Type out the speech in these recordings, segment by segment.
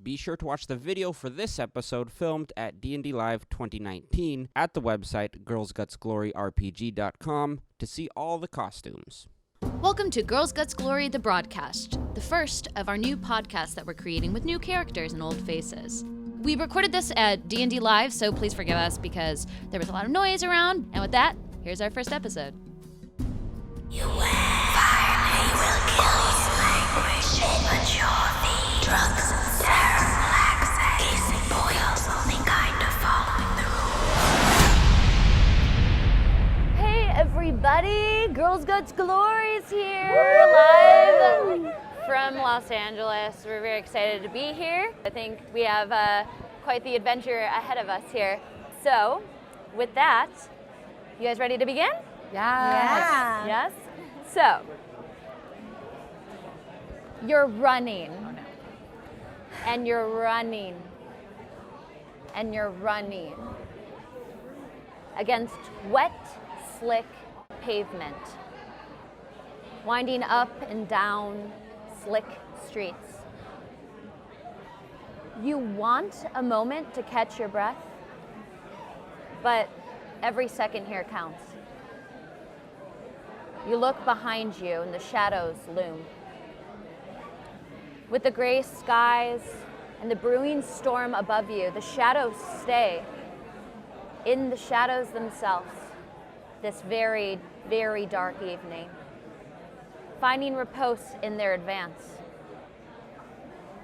Be sure to watch the video for this episode filmed at D&D Live 2019 at the website girlsgutsgloryrpg.com to see all the costumes. Welcome to Girls Guts Glory, the broadcast, the first of our new podcasts that we're creating with new characters and old faces. We recorded this at D&D Live, so please forgive us because there was a lot of noise around. And with that, here's our first episode. You will kill you language, immature thieves, drugs and serum, laxate, kissing boils, only kind of following the rules. Hey everybody, Girls Guts Glory is here, live from Los Angeles. We're very excited to be here. I think we have quite the adventure ahead of us here. So, with that, you guys ready to begin? Yeah. Yes? So, you're running. Oh, no. And you're running. And you're running. Against wet, slick pavement. Winding up and down slick streets. You want a moment to catch your breath, but every second here counts. You look behind you and the shadows loom. With the gray skies and the brewing storm above you, the shadows stay in the shadows themselves this very, very dark evening, finding repose in their advance.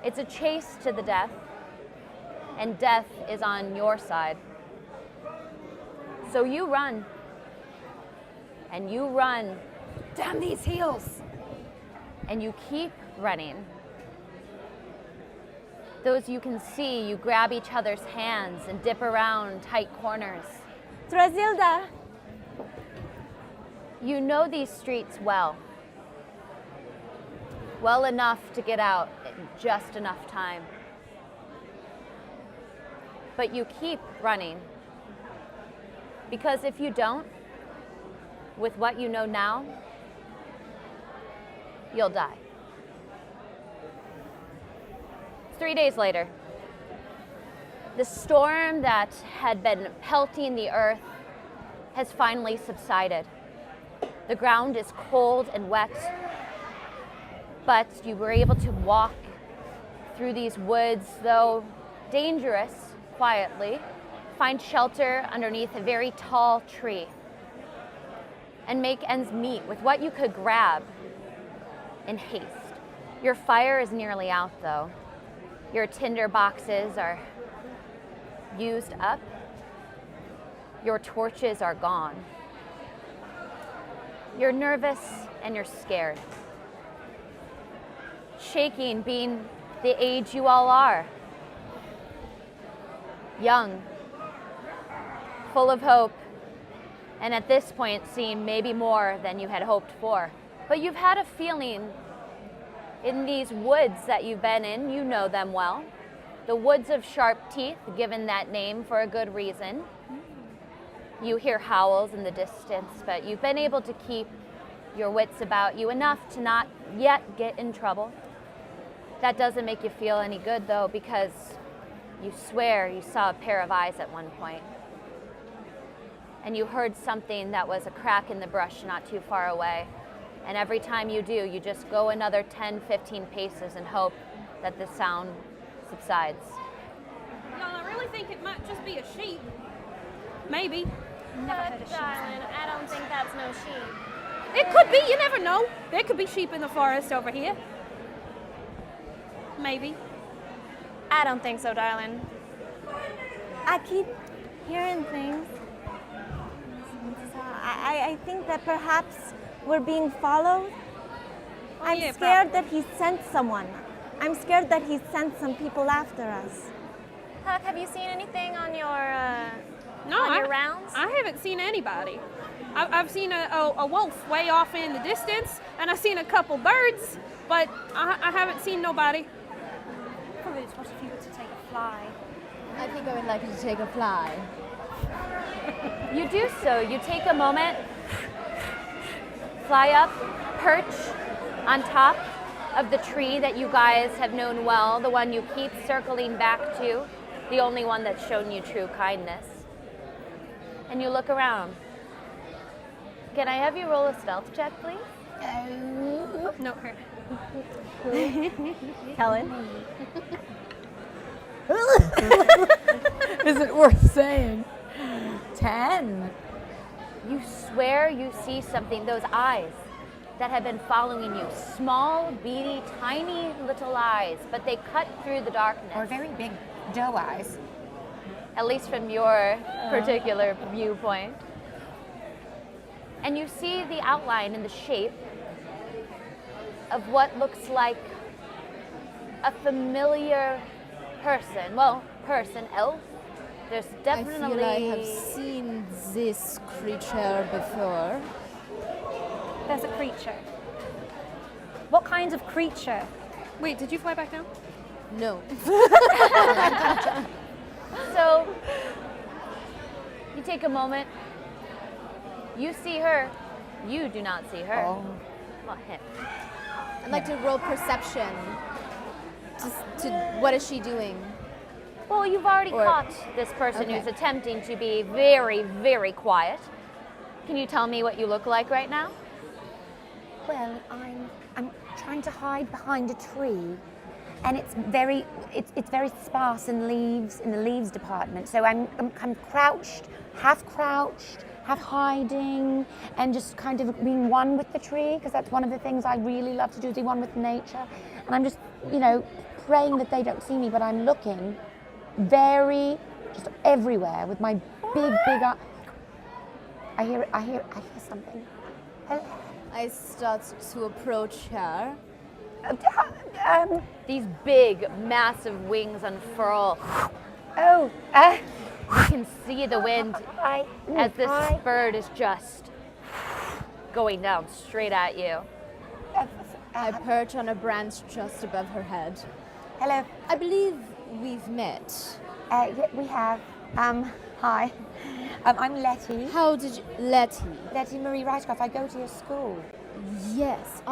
It's a chase to the death, and death is on your side. So you run. And you run. Damn these heels! And you keep running. Those you can see, you grab each other's hands and dip around tight corners. Druzilda! You know these streets well. Well enough to get out in just enough time. But you keep running. Because if you don't, with what you know now, you'll die. 3 days later, the storm that had been pelting the earth has finally subsided. The ground is cold and wet, but you were able to walk through these woods, though dangerous, quietly, find shelter underneath a very tall tree, and make ends meet with what you could grab in haste. Your fire is nearly out, though. Your tinder boxes are used up. Your torches are gone. You're nervous and you're scared. Shaking, being the age you all are. Young, full of hope, and at this point seem maybe more than you had hoped for. But you've had a feeling in these woods that you've been in, you know them well. The woods of sharp teeth, given that name for a good reason. You hear howls in the distance, but you've been able to keep your wits about you enough to not yet get in trouble. That doesn't make you feel any good, though, because you swear you saw a pair of eyes at one point. And you heard something that was a crack in the brush not too far away. And every time you do, you just go another 10, 15 paces and hope that the sound subsides. Y'all, I really think it might just be a sheep. Maybe. Never heard of sheep. Darling, I don't think that's no sheep. It could be, you never know. There could be sheep in the forest over here. Maybe. I don't think so, darling. I keep hearing things. I think that perhaps we're being followed. I'm yeah, scared probably. that he sent someone. I'm scared that he sent some people after us. Huck, have you seen anything on your No, rounds? I haven't seen anybody. I've seen a wolf way off in the distance, and I've seen a couple birds, but I haven't seen nobody. Probably just what if you were to take a fly. I think I would like to take a fly. You do so. You take a moment, fly up, perch on top, of the tree that you guys have known well, the one you keep circling back to, the only one that's shown you true kindness. And you look around. Can I have you roll a stealth check, please? No, her. Helen? Is it worth saying? 10. You swear you see something, those eyes that have been following you. Small, beady, tiny little eyes, but they cut through the darkness. Or very big doe eyes. At least from your particular viewpoint. And you see the outline and the shape of what looks like a familiar person. Well, person, elf. There's definitely... I feel I have seen this creature before. There's a creature. What kinds of creature? Wait, did you fly back down? No. So, you take a moment. You see her. You do not see her. Oh. Well, him. I'd like to roll perception. What is she doing? Well, you've already Or- caught this person Okay. who's attempting to be very, very quiet. Can you tell me what you look like right now? Well, I'm trying to hide behind a tree, and it's very sparse in the leaves department. So I'm crouched, half hiding, and just kind of being one with the tree, because that's one of the things I really love to do, is be one with nature. And I'm just, praying that they don't see me, but I'm looking very, just everywhere with my big eye. I hear something. Hello? I start to approach her. These big, massive wings unfurl. Oh, You can see the wind as this bird is just going down straight at you. I perch on a branch just above her head. hello. I believe we've met. Yeah, we have. Hi. I'm Lettie. How did you... Lettie. Lettie Marie Rycroft. I go to your school. Yes.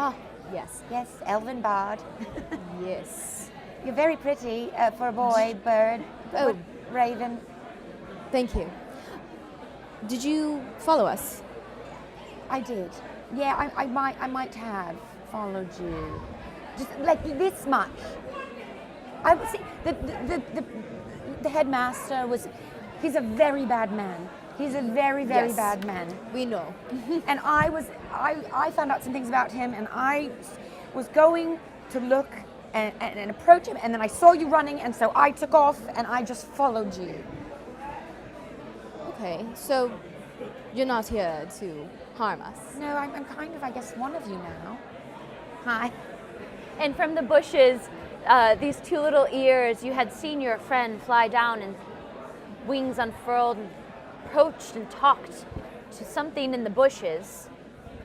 Yes. Yes, Elven Bard. Yes. You're very pretty for a boy, bird, Oh. raven. Thank you. Did you follow us? I did. Yeah, I might have followed you. Just like this much. I would see the headmaster he's a very bad man. He's a very, very Yes. bad man. We know. And I found out some things about him, and I was going to look and approach him, and then I saw you running, and so I took off and I just followed you. Okay, so you're not here to harm us. No, I'm kind of, I guess, one of you now. Hi. And from the bushes, these two little ears, you had seen your friend fly down and wings unfurled and approached and talked to something in the bushes.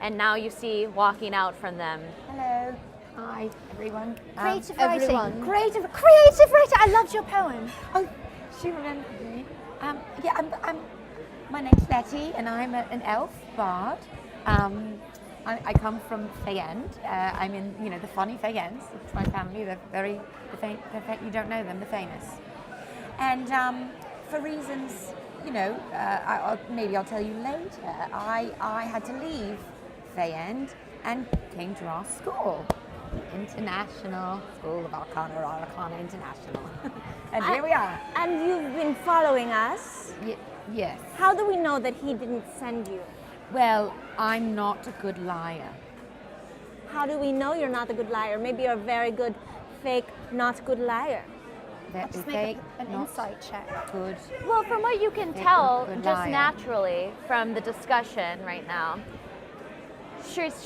And now you see walking out from them. Hello. Hi, everyone. Creative everyone. writing. Creative writing. I loved your poem. Oh, she remembered me. Yeah, my name's Lettie, and I'm an elf bard. I come from Fayend. I'm in, the funny Fayends. It's my family. They're you don't know them, the famous. And for reasons, maybe I'll tell you later, I had to leave Fayend and came to our school. International School of Arcana International. And here we are. And you've been following us. Yes. How do we know that he didn't send you? Well, I'm not a good liar. How do we know you're not a good liar? Maybe you're a very good, fake, not good liar. Just Make an insight check. Good. Well, from what you can Fake tell, good just liar. naturally from the discussion right now,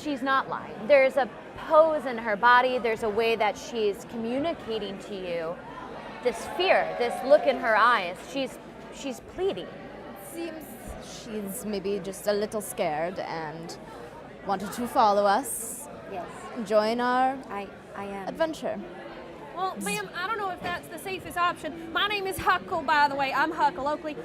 she's not lying. There's a pose in her body. There's a way that she's communicating to you this fear, this look in her eyes. She's pleading. Seems she's maybe just a little scared and wanted to follow us, Yes. join our I am. adventure. Well, ma'am, I don't know if that's the safest option. My name is Huckle, by the way. I'm Huckle Oakley.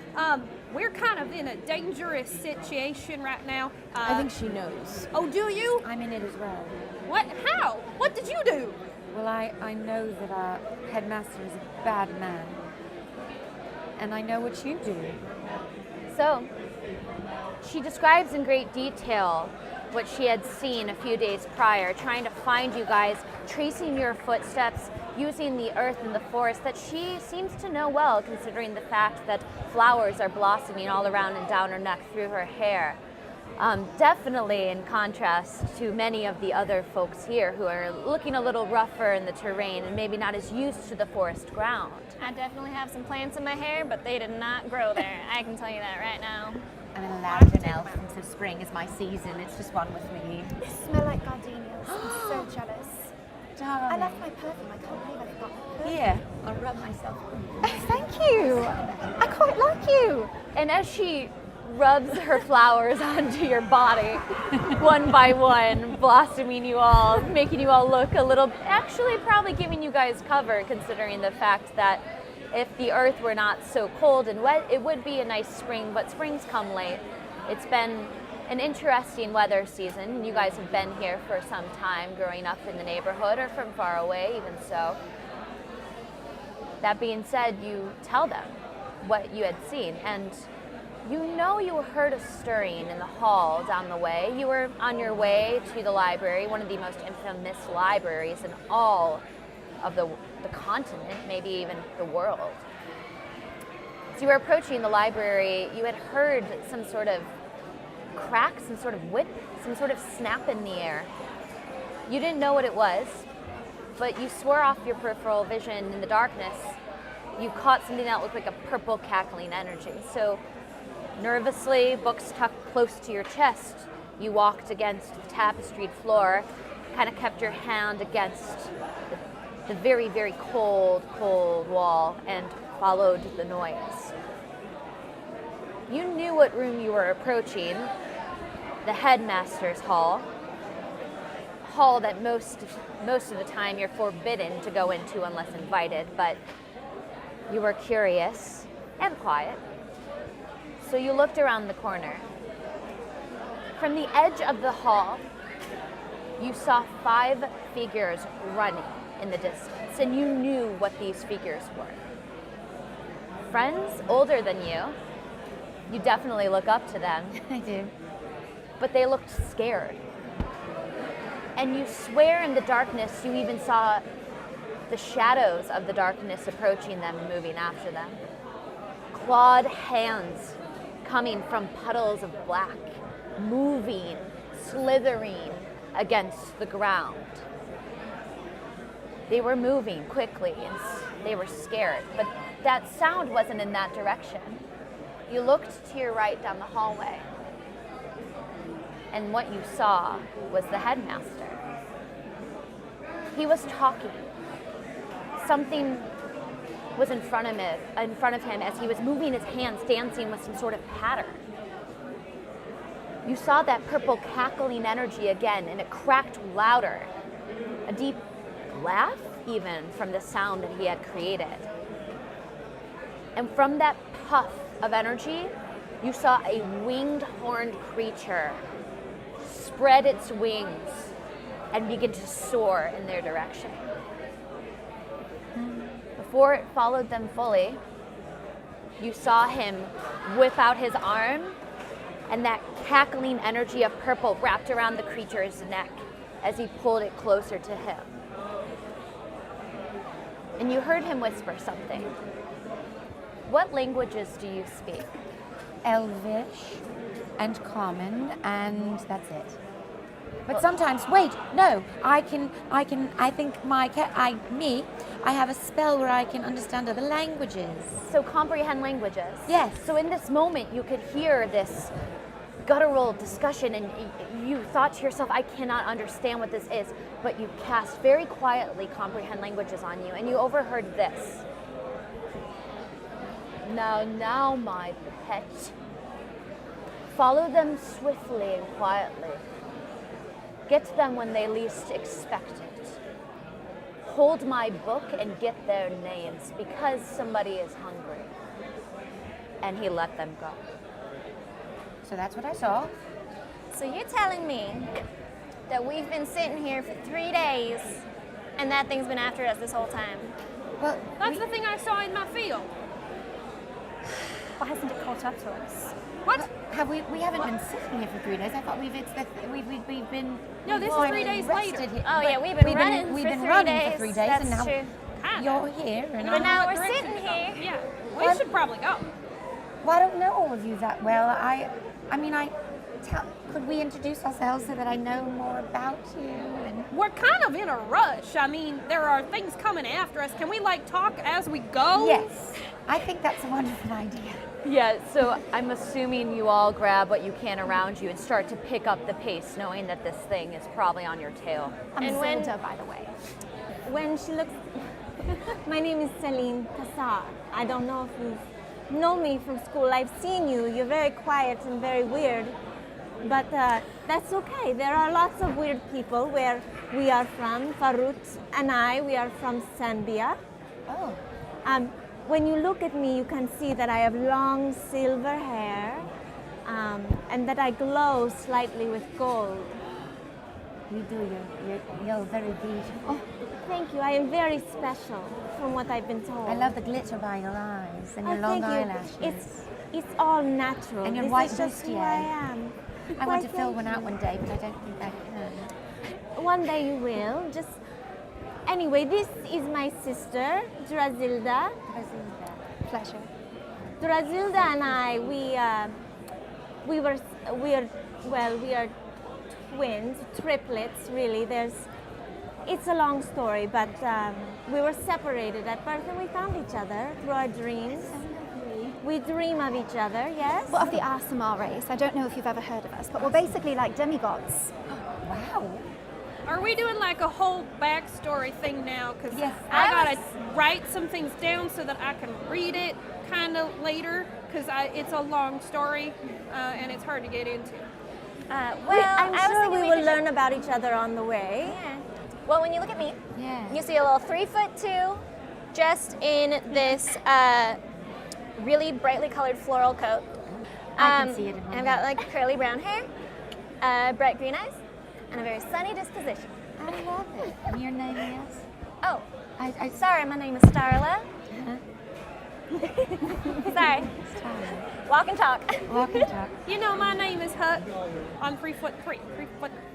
We're kind of in a dangerous situation right now. I think she knows. Oh, do you? I'm in it as well. What? How? What did you do? Well, I know that our headmaster is a bad man. And I know what you do. So, she describes in great detail what she had seen a few days prior, trying to find you guys, tracing your footsteps, using the earth and the forest that she seems to know well, considering the fact that flowers are blossoming all around and down her neck through her hair. Definitely in contrast to many of the other folks here who are looking a little rougher in the terrain and maybe not as used to the forest ground. I definitely have some plants in my hair, but they did not grow there. I can tell you that right now. I'm an lavender elf, and so spring is my season. It's just one with me. They smell like gardenias. I'm so jealous. Darling. I left my perfume. I can't believe I forgot my perfume. Here, I'll rub myself. Oh, thank you. I quite like you. And as she rubs her flowers onto your body, one by one, blossoming you all, making you all look a little, actually probably giving you guys cover, considering the fact that if the earth were not so cold and wet, it would be a nice spring, but springs come late. It's been an interesting weather season. You guys have been here for some time, growing up in the neighborhood or from far away, even so. That being said, you tell them what you had seen, and you know you heard a stirring in the hall down the way. You were on your way to the library, one of the most infamous libraries in all of the continent, maybe even the world. As you were approaching the library, you had heard some sort of crack, some sort of whip, some sort of snap in the air. You didn't know what it was, but you swore off your peripheral vision in the darkness. You caught something that looked like a purple cackling energy. So nervously, books tucked close to your chest, you walked against the tapestried floor, kind of kept your hand against the very, very cold, cold wall and followed the noise. You knew what room you were approaching, the headmaster's hall that most of the time you're forbidden to go into unless invited, but you were curious and quiet. So you looked around the corner. From the edge of the hall, you saw 5 figures running in the distance, and you knew what these figures were. Friends older than you. You definitely look up to them. I do. But they looked scared. And you swear in the darkness you even saw the shadows of the darkness approaching them and moving after them. Clawed hands coming from puddles of black, moving, slithering against the ground. They were moving quickly and they were scared, but that sound wasn't in that direction. You looked to your right down the hallway, and what you saw was the headmaster. He was talking. Something was in front of him as he was moving his hands, dancing with some sort of pattern. You saw that purple cackling energy again, and it cracked louder. A deep laugh, even, from the sound that he had created. And from that puff of energy, you saw a winged, horned creature spread its wings and begin to soar in their direction. Before it followed them fully, you saw him whip out his arm, and that cackling energy of purple wrapped around the creature's neck as he pulled it closer to him. And you heard him whisper something. What languages do you speak? Elvish and common, and that's it. But sometimes, wait, no, I think I have a spell where I can understand other languages. So comprehend languages? Yes. So in this moment, you could hear this guttural discussion, and you thought to yourself, I cannot understand what this is, but you cast very quietly comprehend languages on you, and you overheard this. Now, my pet. Follow them swiftly and quietly. Get to them when they least expect it. Hold my book and get their names, because somebody is hungry. And he let them go. So that's what I saw. So you're telling me that we've been sitting here for 3 days, and that thing's been after us this whole time. Well, That's the thing I saw in my field. Why hasn't it caught up to us? What? Have we haven't been sitting here for 3 days. I thought we've been. No, this is 3 days rested later. here. Oh But yeah, we've been running we've for been 3 running days. for 3 days, That's and now true. you're here, and But now What we're direction sitting to go. here. Yeah, we should probably go. Well, I don't know all of you that well. Could we introduce ourselves so that I know more about you? And We're kind of in a rush. I mean, there are things coming after us. Can we talk as we go? yes, I think that's a wonderful idea. Yeah, so I'm assuming you all grab what you can around you and start to pick up the pace, knowing that this thing is probably on your tail. I'm And when- Zilda, by the way. When she looks, my name is Celine Tessar. I don't know if you know me from school. I've seen you. You're very quiet and very weird. But that's okay. There are lots of weird people where we are from. Fahroot and we are from Zambia. Oh, When you look at me, you can see that I have long silver hair and that I glow slightly with gold. you do. You're very beautiful. Oh, thank you. I am very special from what I've been told. I love the glitter by your eyes and your Oh, long thank you. eyelashes. It's all natural. And your This white is just who bustier. I am. I want to Why, fill thank one out you. one day, but I don't think I can. One day you will. Just anyway, this is my sister, Druzilda. Pleasure. Druzilda and I, we are twins, triplets. Really, it's a long story, but we were separated at birth, and we found each other through our dreams. We dream of each other, yes. We're of the ASMR race. I don't know if you've ever heard of us, but we're basically like demigods. Wow. Are we doing a whole backstory thing now? Because Yes. I gotta write some things down so that I can read it kind of later. Because it's a long story and it's hard to get into. I'm I was sure thinking we we will could learn about each other on the way. Yeah. Well, when you look at me, Yeah. you see a little 3'2", just in this really brightly colored floral coat. I can see it in And my I've got curly brown hair, bright green eyes, and a very sunny disposition. I love it. And your name is? Oh, I sorry, my name is Starla. Sorry, Starla. walk and talk. Walk and talk. You know, my name is Huckle. I'm 3'3".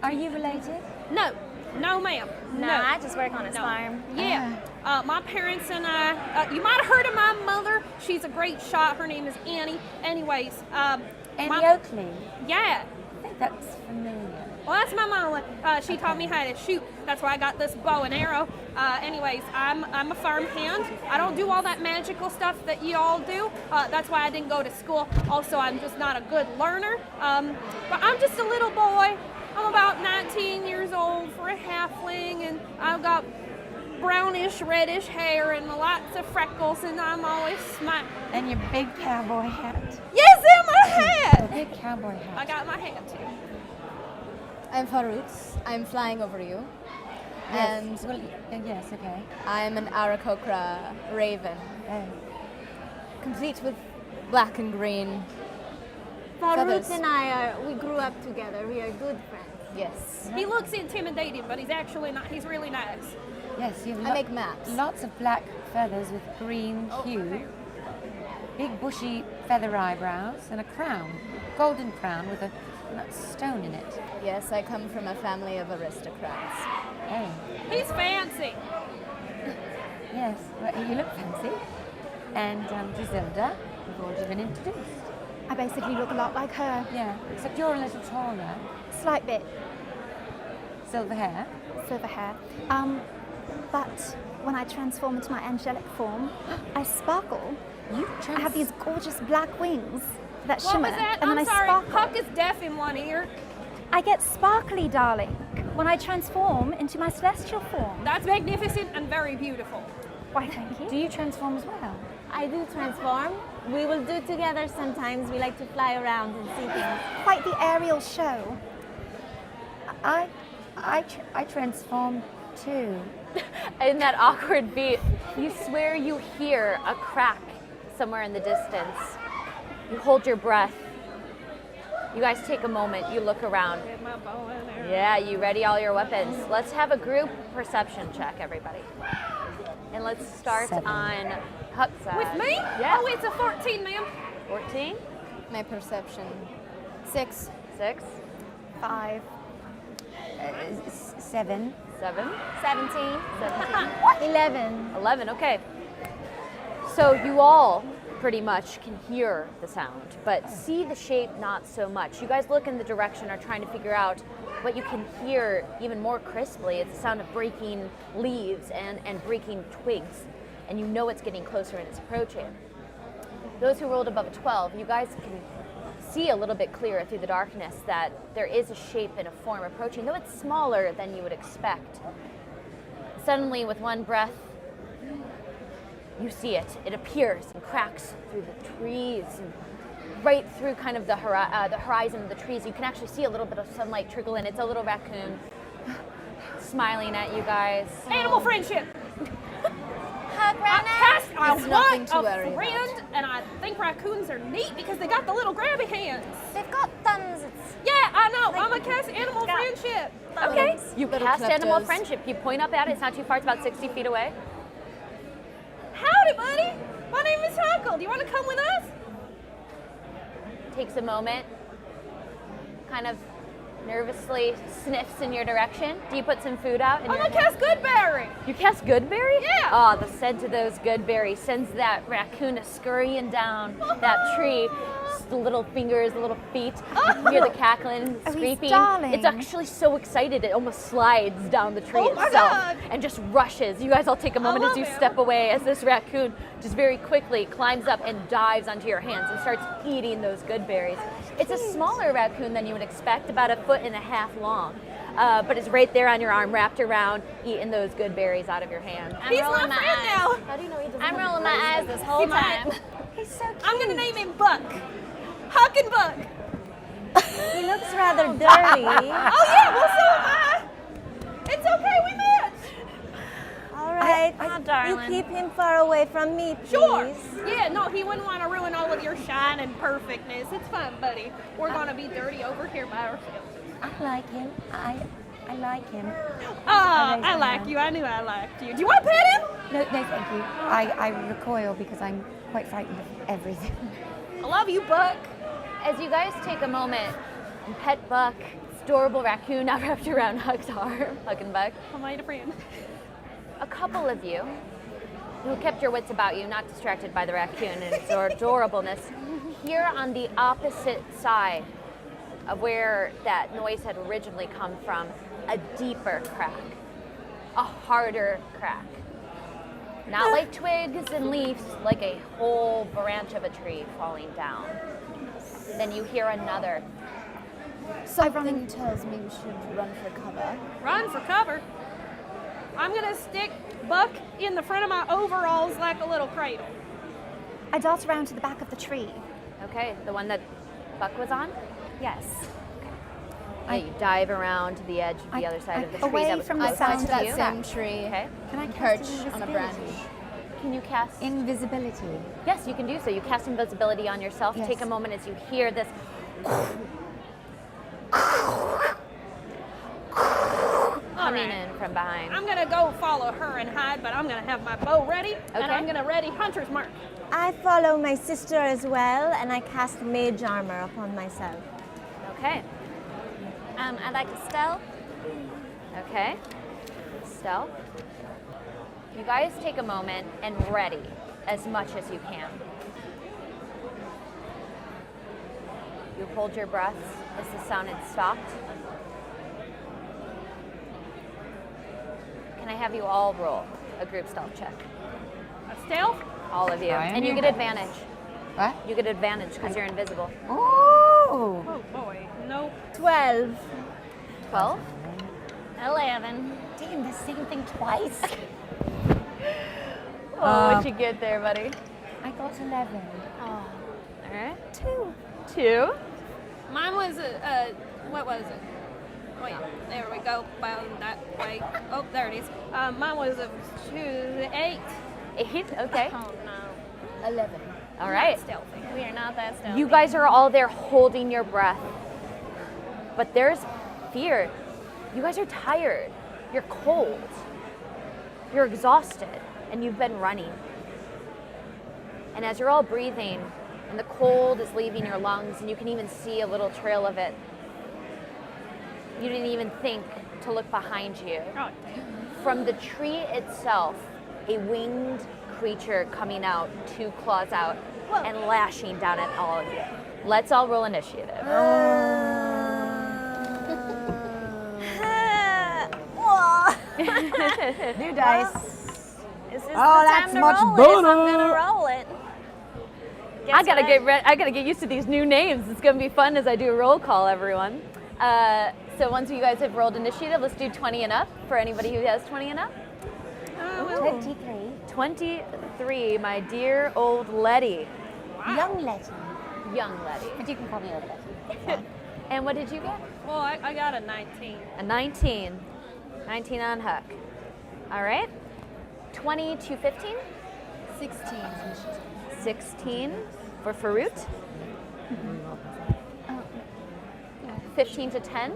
Are you related? No, ma'am. No, I just work on his farm. Yeah. My parents and I, you might have heard of my mother. She's a great shot. Her name is Annie. Anyways. Annie Oakley. Yeah. I think that's familiar. Well, that's my mama. She taught me how to shoot. That's why I got this bow and arrow. Anyways, I'm a farm hand. I don't do all that magical stuff that you all do. That's why I didn't go to school. Also, I'm just not a good learner. But I'm just a little boy. I'm about 19 years old for a halfling, and I've got brownish, reddish hair and lots of freckles, and I'm always smiling. And your big cowboy hat. Yes, and my hat! Big cowboy hat. I got my hat too. I'm Fahroot. I'm flying over you. And Well, yes, okay. I'm an Arakocra raven, Oh. complete with black and green. Fahroot Feathers. and we grew up together. We are good friends. Yes. He looks intimidating, but he's actually not. He's really nice. Yes, you have I make maps. lots of black feathers with green hue, big bushy feather eyebrows, and a crown, golden crown with a stone in it. Yes, I come from a family of aristocrats. Oh, He's fancy. yes, well, you look fancy. And Druzilda, we've already been introduced. I basically look a lot like her. Yeah, except you're a little taller. Slight bit Silver hair. silver hair. But when I transform into my angelic form, I sparkle. I have these gorgeous black wings that What shimmer, was that? and then I'm I sorry. sparkle. Huck is deaf in one ear. I get sparkly, darling, when I transform into my celestial form. That's magnificent and very beautiful. Why, thank you. Do you transform as well? I do transform. We will do together sometimes. We like to fly around and see things. Quite the aerial show. I transform too. In that awkward beat, you swear you hear a crack somewhere in the distance. You hold your breath. You guys take a moment, you look around. Get my bow and arrow. Yeah, you ready all your weapons. Let's have a group perception check, everybody. And let's start on Huck's side. With me? Yeah. Oh, it's a 14, ma'am. 14, My perception. 6. 6, 5. 7. 7, 17. 11. 11, okay. So you all pretty much can hear the sound, but see the shape not so much. You guys look in the direction, are trying to figure out what you can hear even more crisply. It's the sound of breaking leaves and breaking twigs, and you know it's getting closer and it's approaching. Those who rolled above a 12, you guys can see a little bit clearer through the darkness that there is a shape and a form approaching, though it's smaller than you would expect. Suddenly, with one breath, you see it. It appears and cracks through the trees and right through kind of the horizon of the trees. You can actually see a little bit of sunlight trickle in. It's a little raccoon smiling at you guys. Animal friendship. Hug, I It's nothing want to a worry friend, and I think raccoons are neat because they got the little grabby hands. They've got thumbs. It's Yeah, I know. I'm gonna cast animal friendship. Okay, you Little cast animal kleptos. friendship. You point up at it. It's not too far. It's about 60 feet away. Howdy, buddy. My name is Huckle. Do you want to come with us? Takes a moment, kind of nervously sniffs in your direction. Do you put some food out? I'm gonna cast Goodberry. You cast Goodberry? Yeah. Oh, the scent of those Goodberries sends that raccoon scurrying down that tree. Just the little fingers, the little feet. You hear the cackling, Oh, he's scraping. darling. It's actually so excited it almost slides down the tree Oh my itself God. and just rushes. You guys all take a moment as love you him. step away as this raccoon just very quickly climbs up and dives onto your hands and starts eating those Goodberries. It's a smaller raccoon than you would expect, about 1.5 feet long. But it's right there on your arm, wrapped around, eating those Goodberries out of your hand. He's my friend now. How do you know he doesn't I'm have rolling my eyes braces? this whole time. He's so cute. I'm gonna name him Buck. Huck and Buck. He looks rather dirty. Oh yeah, well so am I. It's okay, we match. All right. Oh, You darling. keep him far away from me, please. Sure. Yeah, no, he wouldn't want to ruin all of your shine and perfectness. It's fine, buddy. We're gonna be dirty over here by ourselves. I like him. I like him. Ah, raise I my like hand. you. I knew I liked you. Do you want to pet him? No, thank you. I recoil because I'm quite frightened of everything. I love you, Buck. As you guys take a moment and pet Buck, this adorable raccoon now wrapped around Huck's arm, Huck and Buck, I made a friend. a couple of you who kept your wits about you, not distracted by the raccoon and its adorableness, here on the opposite side of where that noise had originally come from, a deeper crack, a harder crack. Not like twigs and leaves, like a whole branch of a tree falling down. Then you hear another. Something tells me we should run for cover. Run for cover. I'm gonna stick Buck in the front of my overalls like a little cradle. I dart around to the back of the tree. Okay, the one that Buck was on? Yes. Yeah, you dive around to the edge of the other side of the tree away that was from the closest sound to of that you. Same tree. Okay. Can I Perch cast on a branch. Can you cast? Invisibility. Yes, you can do so. You cast invisibility on yourself. Yes. Take a moment as you hear this coming in from behind. I'm gonna go follow her and hide, but I'm gonna have my bow ready, and Okay. I'm gonna ready Hunter's Mark. I follow my sister as well, and I cast mage armor upon myself. Okay. I'd like to stealth. Okay. Stealth. You guys take a moment and ready as much as you can. You hold your breaths as the sound had stopped. Can I have you all roll a group stealth check? A stealth? All of you. I am And you here. get advantage. What? You get advantage because you're invisible. Oh! Oh boy, nope. 12. 12? 11. Damn, the same thing twice. What'd you get there, buddy? I got 11. All right. 2. 2. Mine was what was it? Wait, there we go. Well, that way. Oh, there it is. Mine was a 8. 8? Okay. Oh no. 11. All right. Stealthy. We are not that stealthy. You guys are all there holding your breath But there's fear. You guys are tired. You're cold. You're exhausted, and you've been running. And as you're all breathing, and the cold is leaving your lungs, and you can even see a little trail of it, you didn't even think to look behind you. From the tree itself, a winged creature coming out, 2 claws out, and lashing down at all of you. Let's all roll initiative. New dice. This is the that's time to much roll better. it, so I'm gonna roll it. I gotta get used to these new names. It's gonna be fun as I do a roll call, everyone. So once you guys have rolled initiative, let's do 20 and up for anybody who has 20 and up. 23. 23, my dear old Lettie. Wow. Young Lettie. Young Lettie. But you can call me old Lettie. And what did you get? Well, I got a 19. A 19. 19 on Huck. All right. 20 to 15? 16. 16 for Fahroot. 15 to 10?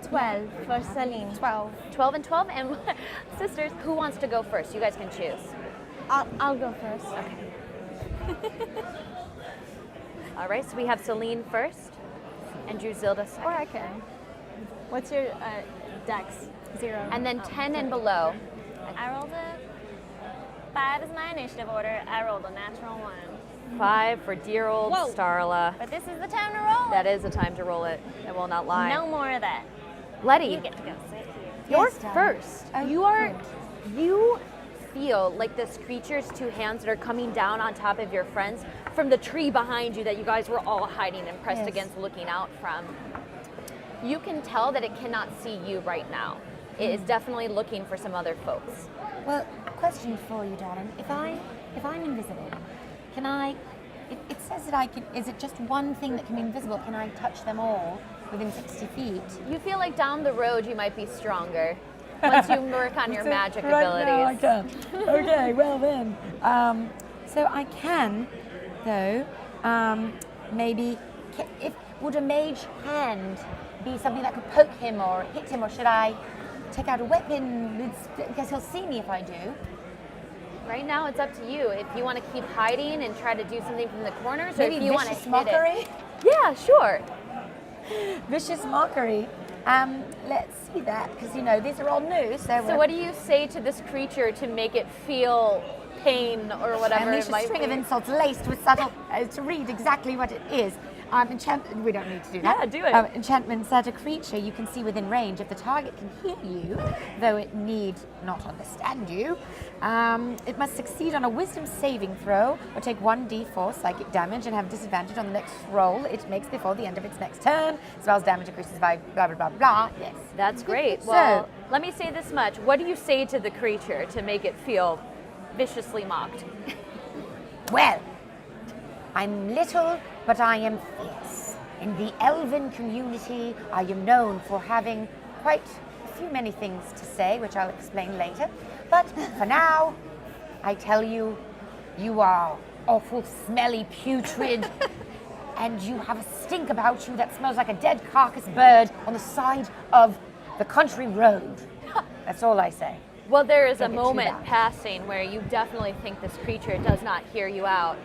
12 for Celine. 12 and 12. And sisters, who wants to go first? You guys can choose. I'll go first. Okay. All right, so we have Celine first and Druzilda second. Or I can. What's your dex? 0. And then 10 and below. I rolled a 5 is my initiative order. I rolled a natural 1. 5 for dear old Starla. But this is the time to roll. That is the time to roll it. I will not lie. No more of that. Lettie, You get to go sit here. you're first. You feel like this creature's 2 hands that are coming down on top of your friends from the tree behind you that you guys were all hiding and pressed against, looking out from. You can tell that it cannot see you right now. It is definitely looking for some other folks. Well, question for you, darling. If I'm invisible, can I? It says that I can. Is it just one thing that can be invisible? Can I touch them all within 60 feet? You feel like down the road you might be stronger once you work on your magic right abilities. Now I can. Okay, well then. So I can, though. Maybe. Would a mage hand be something that could poke him or hit him, or should I take out a weapon? Because he'll see me if I do. Right now, it's up to you. If you want to keep hiding and try to do something from the corners, Maybe or if you want to vicious hit mockery? it. Yeah, sure. Vicious mockery. Let's see that, because these are all new. So what do you say to this creature to make it feel pain or whatever Unleash it might a string be? of insults laced with subtle to read exactly what it is. Enchantment. We don't need to do that. Yeah, do it. Enchantment said a creature you can see within range. If the target can hear you, though it need not understand you, it must succeed on a wisdom saving throw or take 1d4 psychic damage and have disadvantage on the next roll it makes before the end of its next turn. Spell's damage increases by blah, blah, blah, blah. Yes. That's great. So, Well, let me say this much. What do you say to the creature to make it feel viciously mocked? Well, I'm little, but I am fierce. In the elven community, I am known for having quite a few many things to say, which I'll explain later. But for now, I tell you, you are awful, smelly, putrid, and you have a stink about you that smells like a dead carcass bird on the side of the country road. That's all I say. Well, there is a Don't get too moment loud. passing where you definitely think this creature does not hear you out.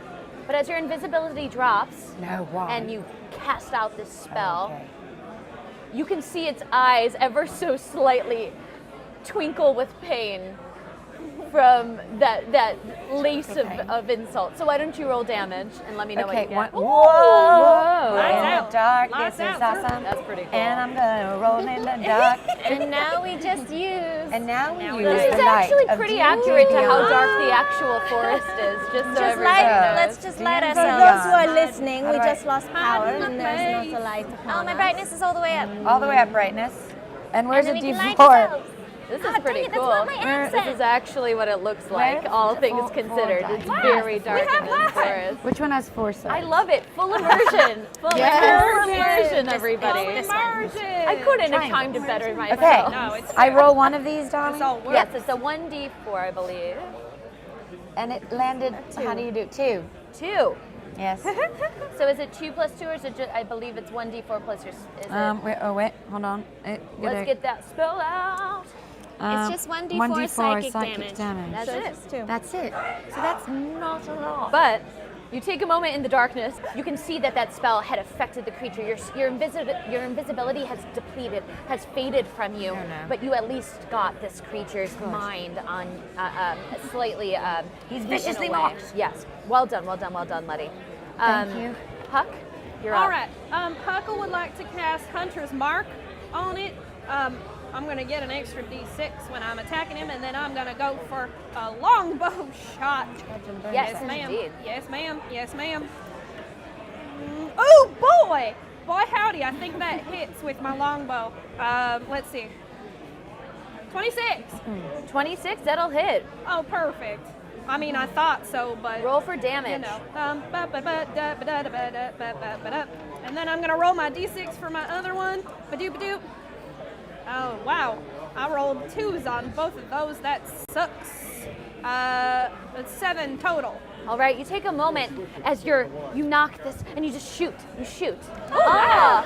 But as your invisibility drops, No, why? and you cast out this spell, Okay. you can see its eyes ever so slightly twinkle with pain from that lace of insult. So why don't you roll damage and let me know what you get. Whoa! Lights In out. the dark, Lights this is out. awesome. That's pretty cool. And I'm gonna roll in the dark. And now we just use. And now we use This is the light actually of pretty Julian. accurate to how dark the actual forest is, just so Just everybody knows. let's just light For For ourselves. those who are listening, we All right. just lost power and there's not a light upon Oh, my us. brightness is all the way up. All the way up, brightness. And where's And the then we can light D4? ourselves. This is Ah, pretty dang it, cool. that's not my accent. This is actually what it looks like, Where's all the things full considered. dice? It's very dark in this forest. Which one has foresight? I love it. Full immersion. Full immersion, everybody. This one. I couldn't have timed it better myself. Okay, No, it's I roll one of these, darling. It's all work. Yes, it's a 1d4, I believe. And it landed, how do you do? 2. 2. Yes. So is it 2 + 2, or is it I believe it's 1d4 plus your... Wait, hold on. Let's get that spell out. It's just 1d4 psychic damage. That's it. That's it. So that's not a lot. But you take a moment in the darkness. You can see that spell had affected the creature. Your invisibility has depleted, has faded from you. But you at least got this creature's mind on slightly. He's viciously mocked. Yes. Well done, Lettie. Thank you. Huck, you're up. All right. Huckle would like to cast Hunter's Mark on it. I'm going to get an extra d6 when I'm attacking him, and then I'm going to go for a longbow shot. Yes, ma'am. indeed. Yes, ma'am. Yes, ma'am. Oh, boy! Boy, howdy. I think that hits with my longbow. Let's see. 26. 26, that'll hit. Oh, perfect. I mean, I thought so, but... Roll for damage. You know. And then I'm going to roll my d6 for my other one. Ba-doop-a-doop. Oh, wow. I rolled 2s on both of those. That sucks. That's 7 total. All right, you take a moment as you knock this, and you just shoot. You shoot. Yes.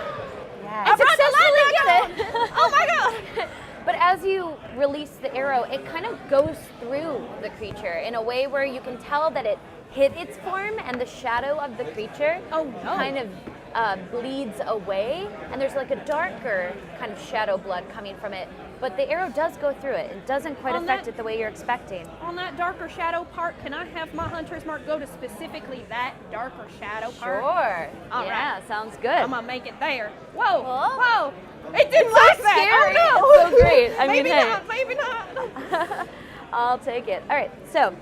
And successfully get it. Oh, my God. But as you release the arrow, it kind of goes through the creature in a way where you can tell that it hit its form, and the shadow of the creature kind of bleeds away, and there's like a darker kind of shadow blood coming from it. But the arrow does go through it. It doesn't quite affect it the way you're expecting. On that darker shadow part, can I have my Hunter's Mark go to specifically that darker shadow part? Sure. All right. Sounds good. I'm gonna make it there. Whoa! Whoa. Whoa! It didn't like that. Scary. Oh no! It's so great. I mean, maybe hey. not. Maybe not. I'll take it. All right. So,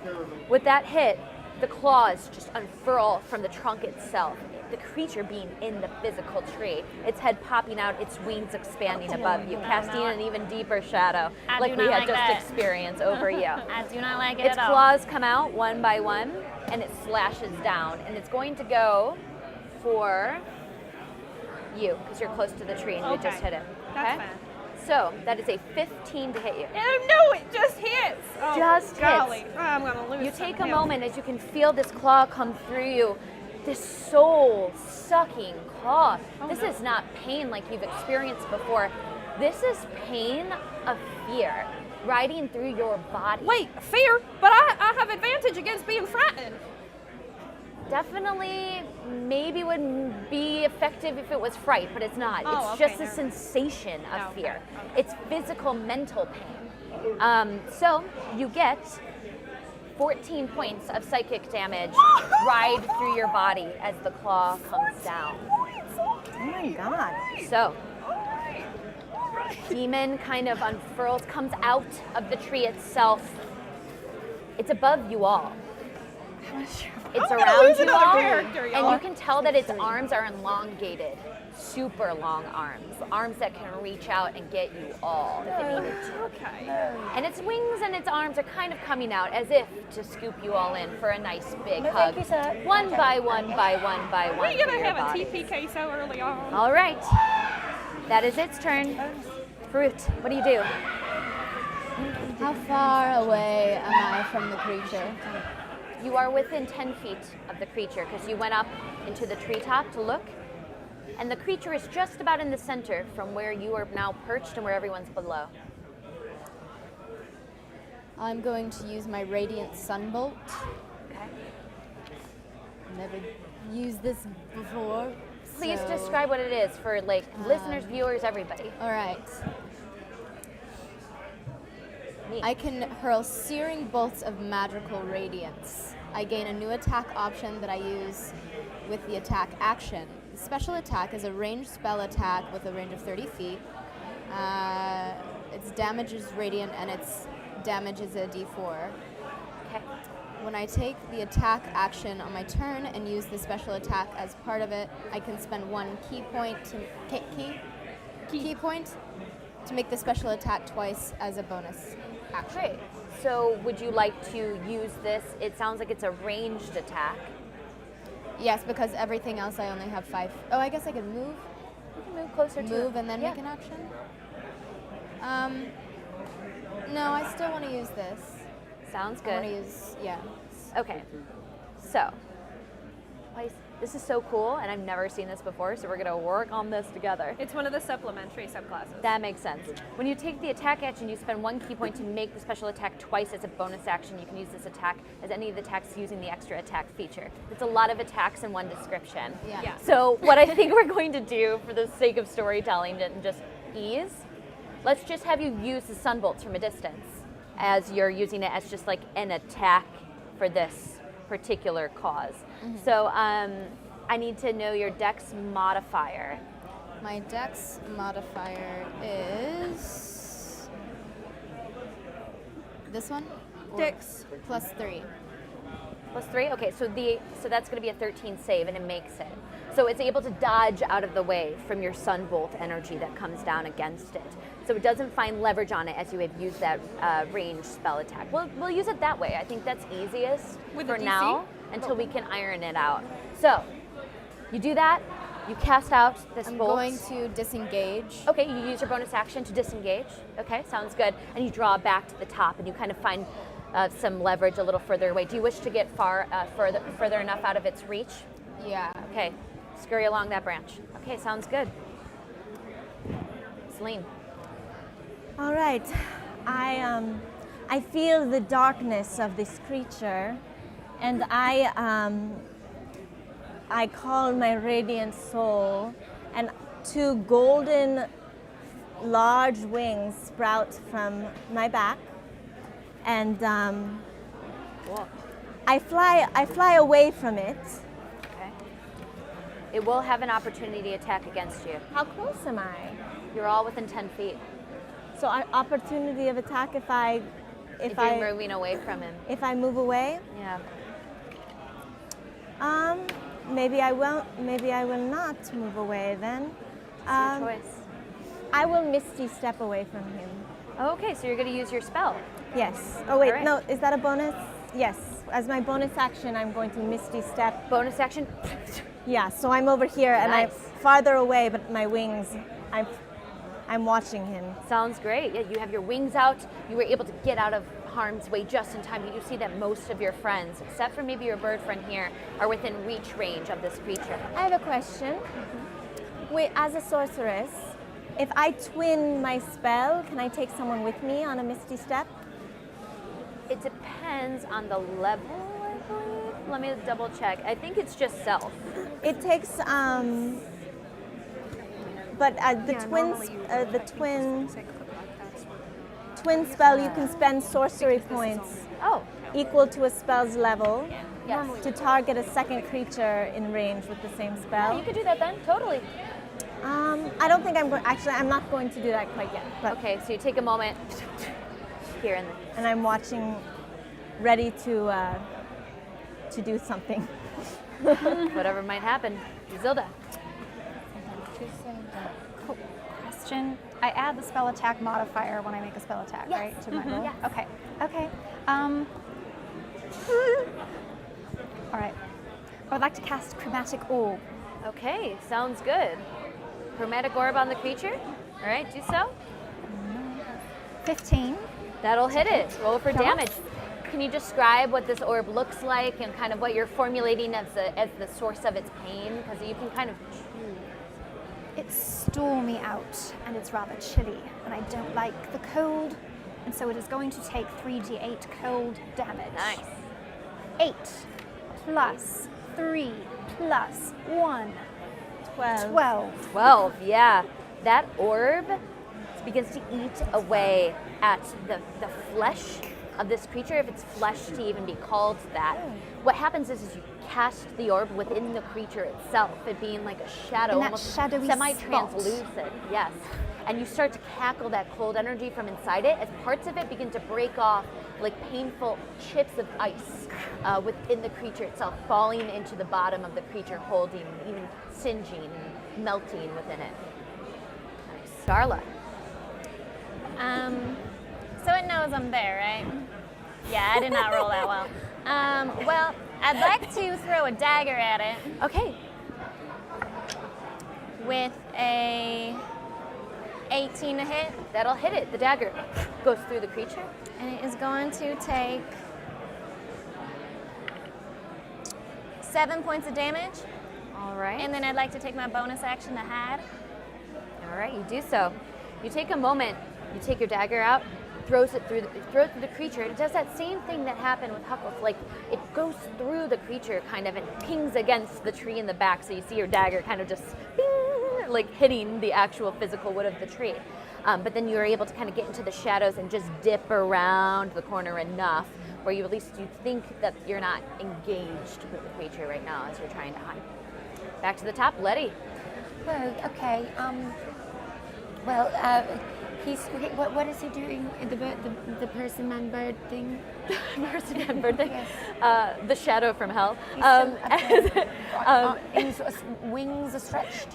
with that hit, the claws just unfurl from the trunk itself. The creature being in the physical tree, its head popping out, its wings expanding above you, casting an even deeper shadow, like we had just experienced over you. I do not like it Its at all. claws come out one by one, and it slashes down, and it's going to go for you, because you're close to the tree and you just hit it. That's fine. So, that is a 15 to hit you. Oh no, it just hits. Oh, Just golly. hits. I'm gonna lose. You take a some health. moment as you can feel this claw come through you. This soul-sucking claw. This is not pain like you've experienced before. This is pain of fear riding through your body. Wait, fear? But I have advantage against being frightened. Definitely, maybe would be effective if it was fright, but it's not. It's just a sensation of fear. It's physical, mental pain. So you get 14 points of psychic damage ride through your body as the claw comes down. Oh my God. So, demon kind of unfurls, comes out of the tree itself. It's above you all. It's around you all, and you can tell that its arms are elongated, super long arms that can reach out and get you all if it needed to. Okay. And its wings and its arms are kind of coming out as if to scoop you all in for a nice big hug. Thank you, sir. One by one by one by one. We're gonna for your have bodies. a TPK so early on. All right, that is its turn. Fahroot, what do you do? How far away am I from the creature? You are within 10 feet of the creature because you went up into the treetop to look. And the creature is just about in the center from where you are now perched and where everyone's below. I'm going to use my Radiant Sunbolt. Okay. Never used this before. Please so- describe what it is for listeners, viewers, everybody. All right. I can hurl searing bolts of magical radiance. I gain a new attack option that I use with the attack action. The special attack is a ranged spell attack with a range of 30 feet. Its damage is radiant and its damage is a d4. Okay. When I take the attack action on my turn and use the special attack as part of it, I can spend one key point to make the special attack twice as a bonus action. Great. So would you like to use this? It sounds like it's a ranged attack. Yes, because everything else I only have 5. Oh, I guess I can move. You can move closer to Move and then make an action? No, I still want to use this. Sounds I want good. to use, yeah. Okay. So twice. This is so cool, and I've never seen this before, so we're gonna work on this together. It's one of the supplementary subclasses. That makes sense. When you take the attack action, you spend 1 key point to make the special attack twice as a bonus action. You can use this attack as any of the attacks using the extra attack feature. It's a lot of attacks in one description. Yeah. So what I think we're going to do for the sake of storytelling and just ease, let's just have you use the sunbolts from a distance as you're using it as just like an attack for this particular cause. So I need to know your dex modifier. My dex modifier is this one? Dex. Plus 3. Plus 3? Okay, so that's going to be a 13 save, and it makes it. So it's able to dodge out of the way from your sunbolt energy that comes down against it. So it doesn't find leverage on it as you have used that ranged spell attack. We'll use it that way. I think that's easiest With for the DC? now until we can iron it out. So you do that. You cast out this I'm bolt. going to disengage. Okay, you use your bonus action to disengage. Okay, sounds good. And you draw back to the top, and you kind of find some leverage a little further away. Do you wish to get further enough out of its reach? Yeah. Okay, scurry along that branch. Okay, sounds good. Celine. All right. I feel the darkness of this creature, and I call my radiant soul, and 2 golden large wings sprout from my back, and I fly away from it. Okay. It will have an opportunity attack against you. How close am I? You're all within 10 feet. So an opportunity of attack if you're moving away from him. If I move away? Yeah. Maybe I will. Maybe I will not move away then. It's your choice. I will misty step away from him. Okay, so you're going to use your spell. Yes. Oh wait, All right. no. Is that a bonus? Yes. As my bonus action, I'm going to misty step. Bonus action. Yeah. So I'm over here, and I'm Nice. farther away, but my wings. I'm watching him. Sounds great. Yeah, you have your wings out. You were able to get out of harm's way just in time. You see that most of your friends, except for maybe your bird friend here, are within reach range of this creature. I have a question. Wait, as a sorceress, if I twin my spell, can I take someone with me on a misty step? It depends on the level, I believe. Let me double check. I think it's just self. It takes but the twin spell, you can spend sorcery points equal to a spell's level to target a second creature in range with the same spell. Yeah, you could do that then, totally. I don't think I'm going. Actually, I'm not going to do that quite yet. But okay, so you take a moment here and I'm watching, ready to do something. Whatever might happen. Druzilda. Cool. Question. I add the spell attack modifier when I make a spell attack, Yes. right? To my roll? Yes. Okay. Okay. All right. I would like to cast Chromatic Orb. Okay, sounds good. Chromatic orb on the creature. All right, do so. 15. That'll hit it. Roll for Come on. damage. Can you describe what this orb looks like and kind of what you're formulating as the source of its pain? Because you can kind of choose. It's stormy out and it's rather chilly, and I don't like the cold, and so it is going to take 3d8 cold damage. Nice. 8 plus 3 plus 1. 12. 12, yeah. That orb begins to eat away at the flesh of this creature, if it's flesh to even be called that. What happens is you cast the orb within the creature itself, it being like a shadow, In that almost shadowy semi-translucent, yes. And you start to cackle that cold energy from inside it as parts of it begin to break off like painful chips of ice within the creature itself, falling into the bottom of the creature, holding, even singeing and melting within it. Nice. Starla. So it knows I'm there, right? Yeah, I did not roll that well. Well, I'd like to throw a dagger at it. Okay. With a 18 to hit. That'll hit it. The dagger goes through the creature. And it is going to take 7 points of damage. All right. And then I'd like to take my bonus action to hide. All right, you do so. You take a moment, you take your dagger out, throw it through the creature, and it does that same thing that happened with Huckle. Like, it goes through the creature kind of and pings against the tree in the back, so you see your dagger kind of just bing, like hitting the actual physical wood of the tree. But then you're able to kind of get into the shadows and just dip around the corner enough where you at least you think that you're not engaged with the creature right now as you're trying to hide. Back to the top, Lettie. Well, okay. What is he doing? The person man bird thing? Person man bird thing? Yes. The shadow from hell. His wings are stretched.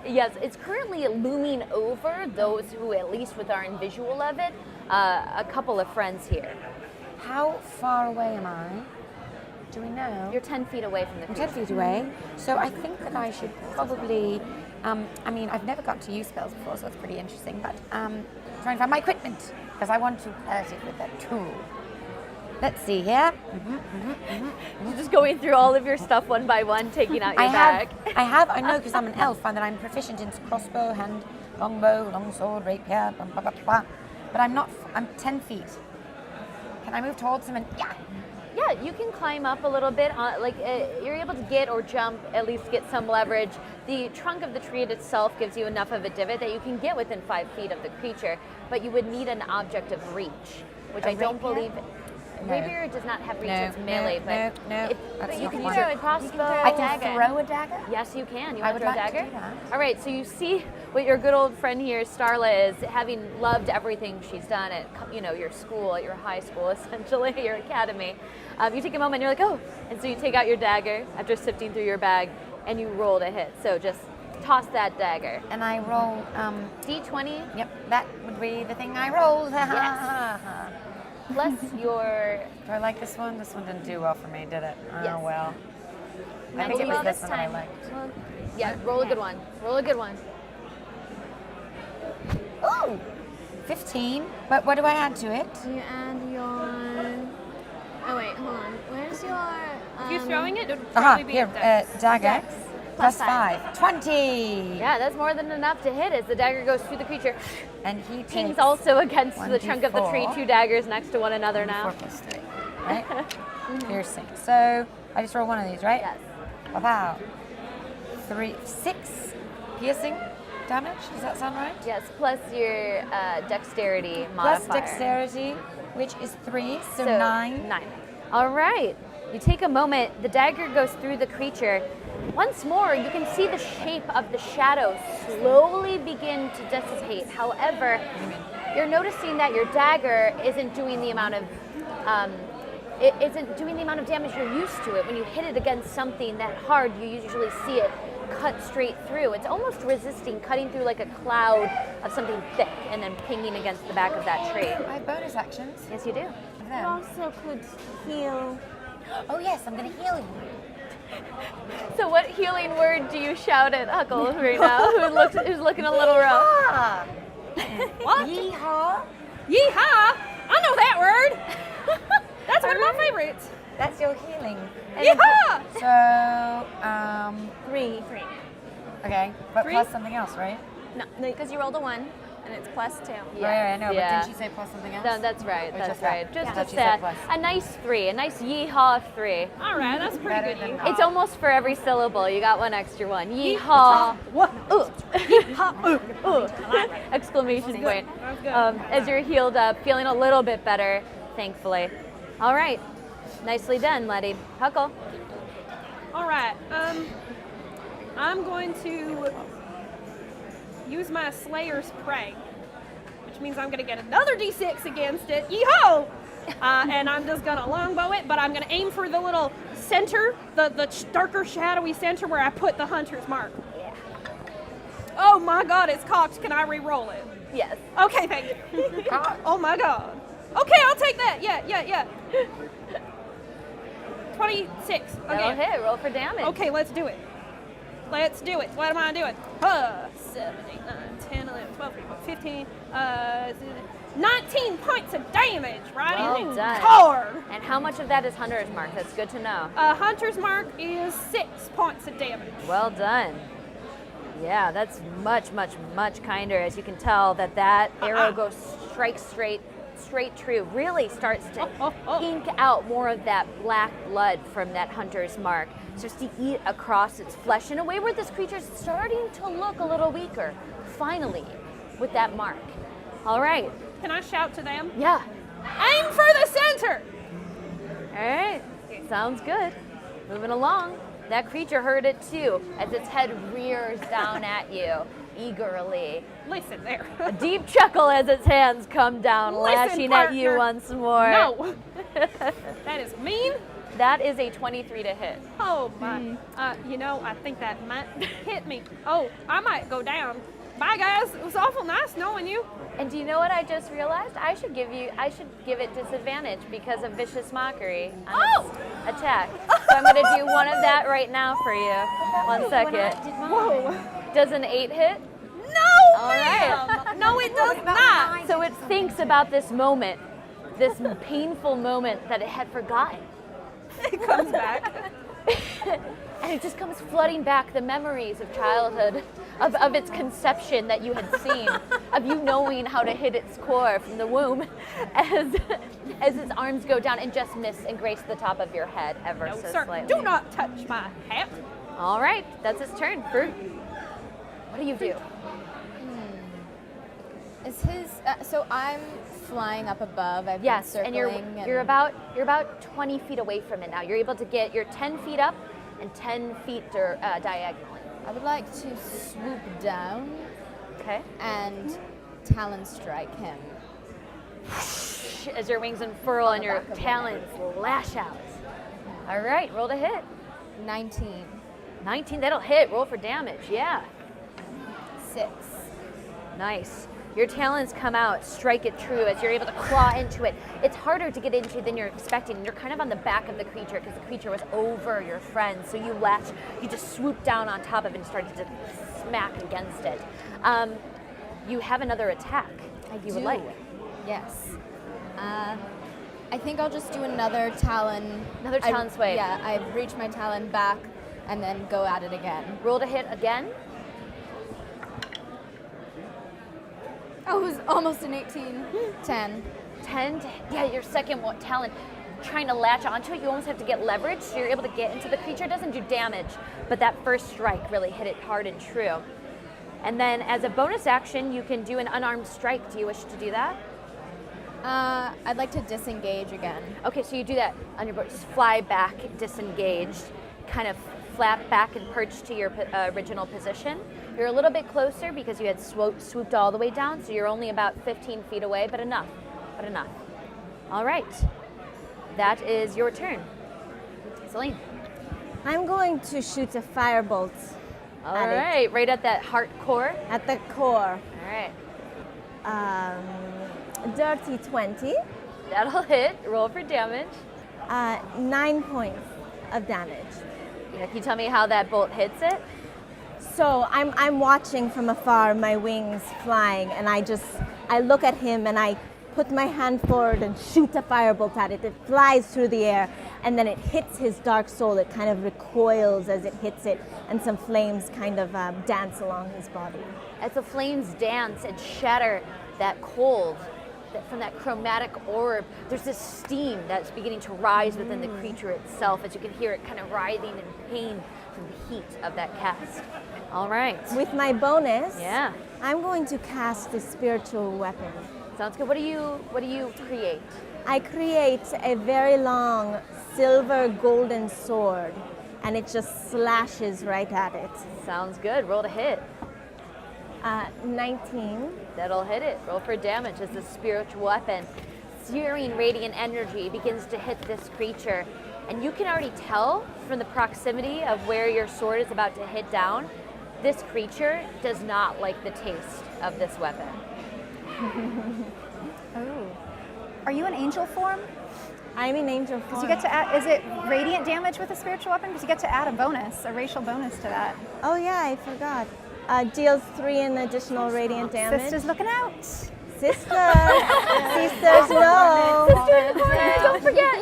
Yes, it's currently looming over those who, at least with our visual of it, a couple of friends here. How far away am I? Do we know? You're 10 feet away from the creature. 10 feet away. So I think that I should probably, I mean, I've never got to use spells before, so it's pretty interesting, but try and find my equipment, because I want to hurt it with that tool. Let's see here. You're just going through all of your stuff one by one, taking out your bag. I know, because I'm an elf, and that I'm proficient in crossbow, hand, longbow, longsword, rapier, blah, blah, blah, blah. But I'm 10 feet. Can I move towards him and, Yeah, you can climb up a little bit. You're able to get or jump, at least get some leverage. The trunk of the tree itself gives you enough of a divot that you can get within 5 feet of the creature, but you would need an object of reach, which I don't believe. No. Rapier does not have reach, it's melee, but you can throw a crossbow. I can throw a dagger? Yes, you can. You I want would to throw a like dagger? to do that. All right, so you see what your good old friend here, Starla, is having loved everything she's done at your school, at your high school, essentially, your academy. You take a moment and you're like, oh, and so you take out your dagger after sifting through your bag and you roll to hit. So just toss that dagger. And I roll D20. Yep, that would be the thing I rolled. Yes. Plus your... Do I like this one? This one didn't do well for me, did it? Yes. Oh, well. I Not think it was well this this one that I time. liked. Well, yeah, roll a good one. Roll a good one. Ooh! 15. But what do I add to it? You add your... Oh, wait, hold on. Where's your... If you're throwing it, it would probably be here, a dex. dagger. Dex. Plus 5. 20! Yeah, that's more than enough to hit as the dagger goes through the creature. And he Pings takes also against the 1d4. trunk of the tree, 2 daggers next to one another now. 4 plus 3, right? Piercing. So I just roll one of these, right? Yes. Wow. 6 piercing damage. Does that sound right? Yes, plus your dexterity modifier. Plus dexterity, which is 3, so 9. 9. All right. You take a moment. The dagger goes through the creature. Once more, you can see the shape of the shadows slowly begin to dissipate. However, you're noticing that your dagger isn't doing the amount of damage you're used to it. When you hit it against something that hard, you usually see it cut straight through. It's almost resisting, cutting through like a cloud of something thick and then pinging against the back of that tree. I have bonus actions. Yes, you do. You also could heal. Oh yes, I'm going to heal you. So what healing word do you shout at Huckle right now, who's looking a little rough? What? Yeehaw. Yeehaw! I know that word. That's one of my favorites. That's your healing. Yeehaw! So, 3. okay, but 3? plus something else, right? No, because you rolled a 1, and it's plus 2. Right, I know, yeah. but didn't she say plus something else? No, that's right. Or That's just right. that? Just Yeah. a She said plus. a nice 3, a nice yeehaw 3. All right, that's pretty Better good. than Yeehaw. It's almost for every syllable. You got one extra one. Yeehaw! What? Exclamation point. That's good. As you're healed up, feeling a little bit better, thankfully. All right. Nicely done, Lettie. Huckle. All right. I'm going to use my Slayer's Prey, which means I'm going to get another D6 against it. Yeehaw! And I'm just going to longbow it, but I'm going to aim for the little center, the darker shadowy center where I put the hunter's mark. Yeah. Oh my God, it's cocked. Can I re-roll it? Yes. Okay, thank you. Oh my God. Okay, I'll take that. Yeah. 26. That'll Okay. hit. Roll for damage. Okay, let's do it. What am I doing? 7, 8, 9, 10, 11, 12, 15, 19 points of damage, right? Well done. Core. And how much of that is Hunter's Mark? That's good to know. Hunter's Mark is 6 points of damage. Well done. Yeah, that's much, much, much kinder. As you can tell, that arrow goes straight true. Really starts to ink out more of that black blood from that Hunter's Mark. Starts to eat across its flesh in a way where this creature's starting to look a little weaker. Finally, with that mark. All right. Can I shout to them? Yeah. Aim for the center! All right. Sounds good. Moving along. That creature heard it too, as its head rears down at you eagerly. Listen there. A deep chuckle as its hands come down, lashing at you once more. No. That is mean. That is a 23 to hit. Oh my. I think that might hit me. Oh, I might go down. Bye guys. It was awful nice knowing you. And do you know what I just realized? I should give it disadvantage because of vicious mockery on its attack. So I'm going to do one of that right now for you. 1 second. Whoa. Does an 8 hit? No, all right. No, it does not. So it thinks about this moment, this painful moment that it had forgotten. It comes back. And it just comes flooding back the memories of childhood, of its conception that you had seen, of you knowing how to hit its core from the womb as its arms go down and just miss and grace the top of your head ever so slightly. Do not touch my hat. All right, that's its turn. Fahroot, what do you do? Is his, so I'm flying up above, I've yes, been circling. And you're about 20 feet away from it now. You're able to get, you're 10 feet up and 10 feet diagonally. I would like to swoop down. Okay. And talon strike him. As your wings unfurl and your talons lash out. All right, roll to hit. 19. 19, that'll hit. Roll for damage, yeah. 6. Nice. Your talons come out, strike it true as you're able to claw into it. It's harder to get into than you're expecting. You're kind of on the back of the creature because the creature was over your friend. So you just swoop down on top of it and started to smack against it. You have another attack. You would like. Yes. I think I'll just do another talon. Another talon swipe. Yeah, I reach my talon back and then go at it again. Roll to hit again. Oh, it was almost an 18. 10. 10? Yeah, your second talon trying to latch onto it, you almost have to get leverage, so you're able to get into the creature. It doesn't do damage, but that first strike really hit it hard and true. And then as a bonus action, you can do an unarmed strike. Do you wish to do that? I'd like to disengage again. Okay, so you do that on your boat. Just fly back, disengaged, kind of flap back and perch to your original position. You're a little bit closer because you had swooped all the way down, so you're only about 15 feet away, but enough. All right, that is your turn. Celine. I'm going to shoot a firebolt. All right, right at that heart core? At the core. All right. Dirty 20. That'll hit. Roll for damage. 9 points of damage. Yeah, can you tell me how that bolt hits it? So I'm watching from afar, my wings flying, and I look at him and I put my hand forward and shoot a firebolt at it. It flies through the air, and then it hits his dark soul. It kind of recoils as it hits it, and some flames kind of dance along his body. As the flames dance and shatter that cold, from that chromatic orb, there's this steam that's beginning to rise within the creature itself, as you can hear it kind of writhing in pain from the heat of that cast. All right. With my bonus, yeah, I'm going to cast a spiritual weapon. Sounds good. What do you create? I create a very long silver golden sword, and it just slashes right at it. Sounds good. Roll to hit. 19. That'll hit it. Roll for damage as the spiritual weapon, searing radiant energy, begins to hit this creature. And you can already tell from the proximity of where your sword is about to hit down, this creature does not like the taste of this weapon. Oh. Are you an angel form? I'm in angel form. Because you get to add, is it radiant damage with a spiritual weapon? Because you get to add a bonus, a racial bonus to that. Oh yeah, I forgot. deals 3 an additional radiant damage. Sister's looking out. Sisters, no. Don't forget.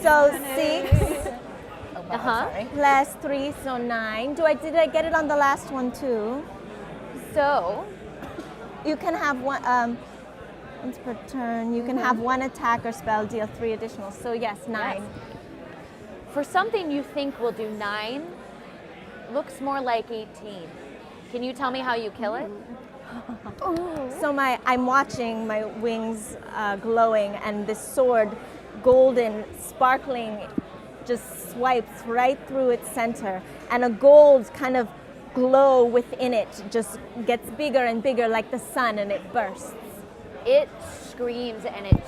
So 6 Uh-huh. plus 3, so 9. Did I get it on the last one too? So, You can have one. Once per turn, you can have one attack or spell deal 3 additional. So yes, 9. Yes. For something you think will do 9, looks more like 18. Can you tell me how you kill it? So I'm watching my wings glowing, and this sword, golden, sparkling, just swipes right through its center, and a gold kind of glow within it just gets bigger and bigger like the sun, and it bursts. It screams and it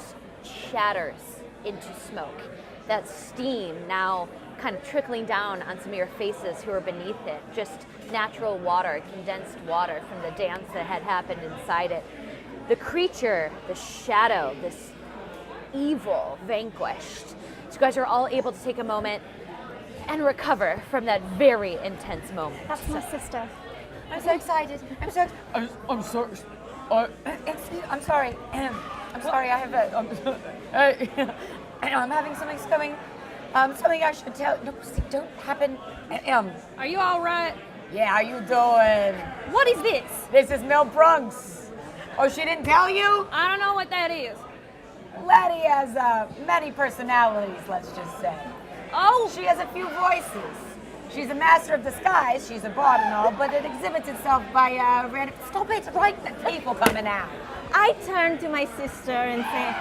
shatters into smoke. That steam now kind of trickling down on some of your faces who are beneath it. Just natural water, condensed water from the dance that had happened inside it. The creature, the shadow, this evil vanquished. So you guys are all able to take a moment and recover from that very intense moment. That's my sister. I'm so excited. I'm sorry. I'm sorry. I'm sorry. I have a. I'm having something coming. Something I should tell. No, don't happen. Are you all right? Yeah, how you doing? What is this? This is Mel Brunks. Oh, she didn't tell you? I don't know what that is. Lettie has many personalities, let's just say. Oh! She has a few voices. She's a master of disguise. She's a bard and all, but it exhibits itself by random. Stop it! Right, people coming out. I turn to my sister and say,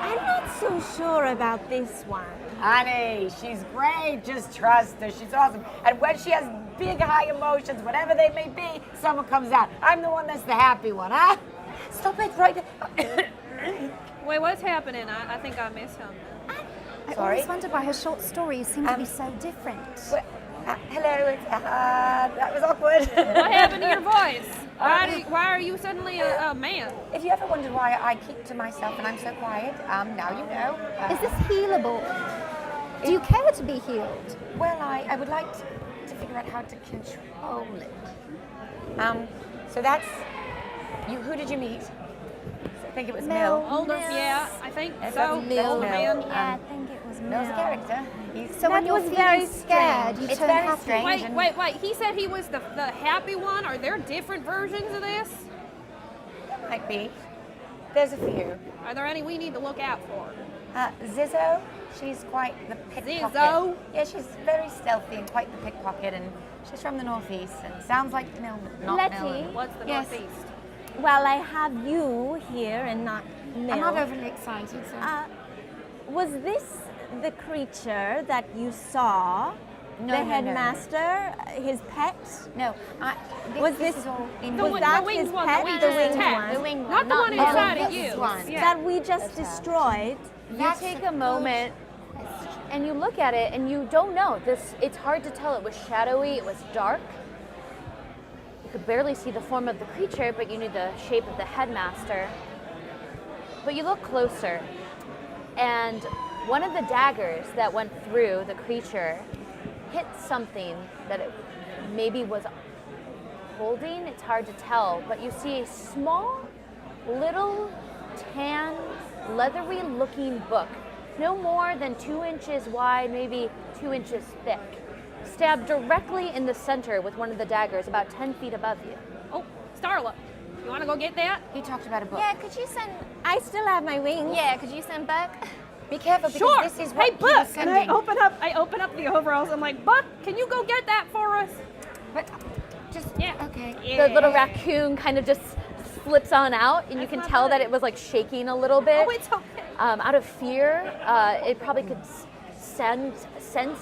I'm not so sure about this one. Honey, she's great. Just trust her. She's awesome. And when she has big, high emotions, whatever they may be, someone comes out. I'm the one that's the happy one, huh? Stop it right there. Wait, what's happening? I think I missed something. I Sorry? always wonder why her short stories seem to be so different. Hello, that was awkward. What happened to your voice? Why are you suddenly a man? If you ever wondered why I keep to myself and I'm so quiet, now you know. Is this healable? Do you care to be healed? Well, I would like to figure out how to control it. So that's you. Who did you meet? I think it was Mill. Older, yeah, I think That's so. Mill. Older man. Yeah, I think it was Mill's a Mill. character. So when you're feeling scared, you It's turn very happy. strange. Wait. He said he was the happy one. Are there different versions of this? Might be. There's a few. Are there any we need to look out for? Zizzo, she's quite the pickpocket. Zizzo? Yeah, she's very stealthy and quite the pickpocket, and she's from the northeast and sounds like Mill, not Lettie? Mill. What's the Yes. northeast? Well, I have you here and not Mill. I'm not overly excited, so. Was this the creature that you saw? No, the no, headmaster, his pet? No, Was this is all in was that his pet, the winged one? The winged one. Not the one inside of this you. one. Yeah. That we just destroyed? You take a moment and you look at it and you don't know. It's hard to tell. It was shadowy, it was dark. You could barely see the form of the creature, but you knew the shape of the headmaster. But you look closer, and one of the daggers that went through the creature hit something that it maybe was holding. It's hard to tell, but you see a small, little, tan, leathery looking book, no more than 2 inches wide, maybe 2 inches thick, stabbed directly in the center with one of the daggers about 10 feet above you. Oh, Starla, you want to go get that? He talked about a book. Yeah, could you send? I still have my wings. Yeah, could you send Buck? Be careful because Sure. this is what Hey, he was Buck, and sending. I open up the overalls. I'm like, Buck, can you go get that for us? But just Yeah. okay. The little raccoon kind of just slips on out, and you can tell that it was like shaking a little bit. Oh, it's okay. Out of fear, it probably could sense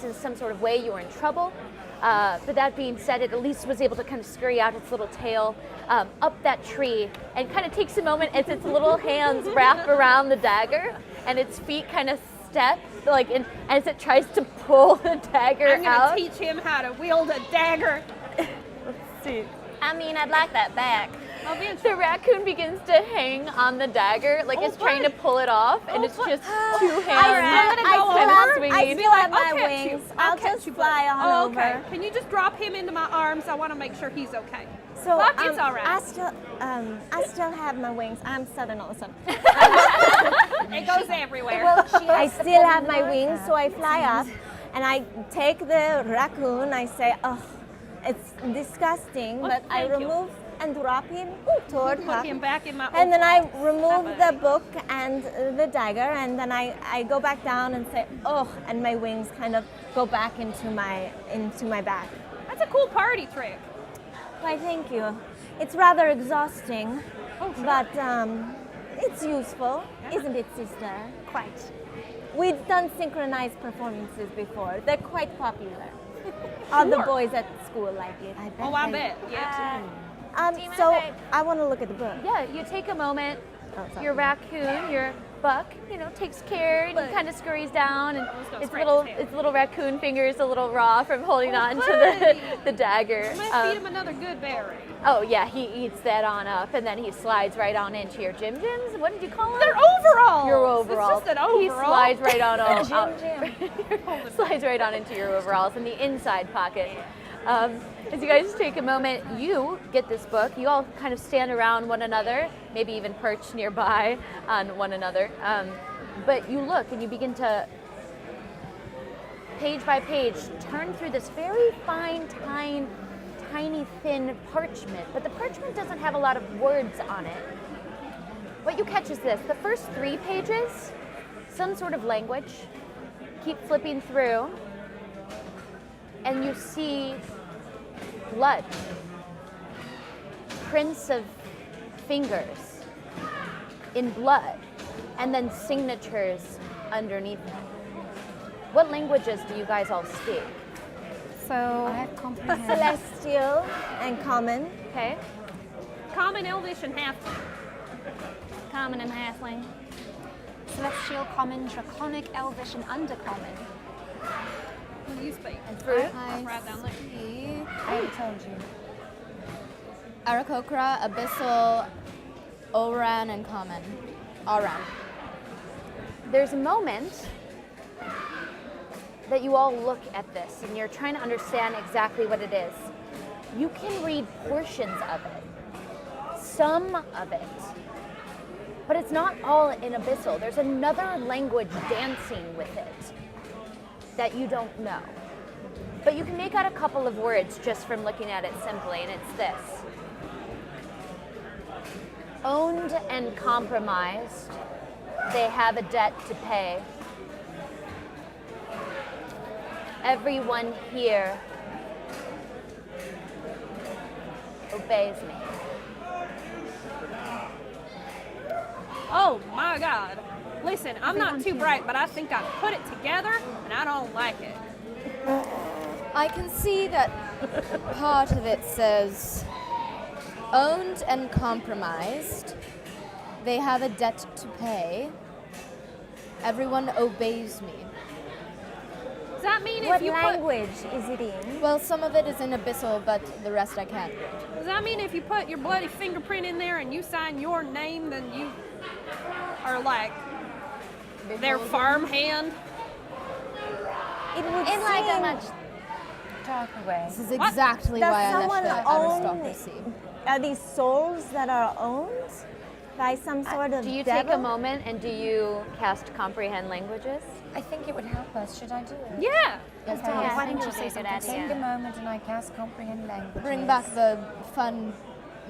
in some sort of way you were in trouble. But that being said, it at least was able to kind of scurry out its little tail up that tree and kind of takes a moment as its little hands wrap around the dagger and its feet kind of step like in, as it tries to pull the dagger I'm gonna out. teach him how to wield a dagger. Let's see. I mean, I'd like that back. The raccoon begins to hang on the dagger, like it's trying to pull it off, and it's just 2 hands. I still have my wings. I'll just fly on over. Okay. Can you just drop him into my arms? I want to make sure he's okay. So it's all right. I still have my wings. I'm Southern Olsen. It goes everywhere. I still have my wings, so I fly up, and I take the raccoon. I say, oh, it's disgusting, but I remove and drop him toward her. Put him back in my and then I remove the book and the dagger, and then I go back down and say, oh, and my wings kind of go back into my back. That's a cool party trick. Why, thank you. It's rather exhausting, but it's useful, isn't it, sister? Quite. We've done synchronized performances before. They're quite popular. All the boys at school like it. I bet. Yeah. So I want to look at the book. Yeah, you take a moment. Your raccoon, your buck, takes care and kind of scurries down, and its little raccoon fingers a little raw from holding on to the dagger. I'm gonna feed him another good berry. Oh yeah, he eats that on up, and then he slides right on into your Jim Jims. What did you call them? They're overalls. Your overalls. It's just an overall. He slides right on Jim. slides right on into your overalls in the inside pocket. As you guys take a moment, you get this book. You all kind of stand around one another, maybe even perch nearby on one another. But you look and you begin to, page by page, turn through this very fine, tiny, thin parchment. But the parchment doesn't have a lot of words on it. What you catch is this. The first 3 pages, some sort of language. Keep flipping through, and you see blood, prints of fingers in blood, and then signatures underneath it. What languages do you guys all speak? So I have comprehend. Celestial and common. Okay. Common, Elvish, and Halfling. Common and halfling. Celestial, common, draconic, elvish, and undercommon. Who do you speak? Fruit? Right down there. I already told you. Arakokra, Abyssal, Oran, and Common. Oran. There's a moment that you all look at this and you're trying to understand exactly what it is. You can read portions of it, some of it, but it's not all in Abyssal. There's another language dancing with it that you don't know. But you can make out a couple of words just from looking at it simply, and it's this. Owned and compromised, they have a debt to pay. Everyone here obeys me. Oh my God. Listen, I'm not too bright, but I think I put it together and I don't like it. I can see that part of it says, owned and compromised, they have a debt to pay, everyone obeys me. Does that mean What if you language is it in? Well, some of it is in Abyssal, but the rest I can't read. does that mean if you put your bloody fingerprint in there and you sign your name, then you are like their farmhand? It would In like a seem much Darker way. This is exactly Does why I someone left the own- aristocracy. Are these souls that are owned by some sort of Do you devil? take a moment and do you cast comprehend languages? I think it would help us. Should I do it? Yeah. Okay. Yeah, Why don't you that say would be a good something? Take idea. a moment and I cast comprehend language. Bring back the fun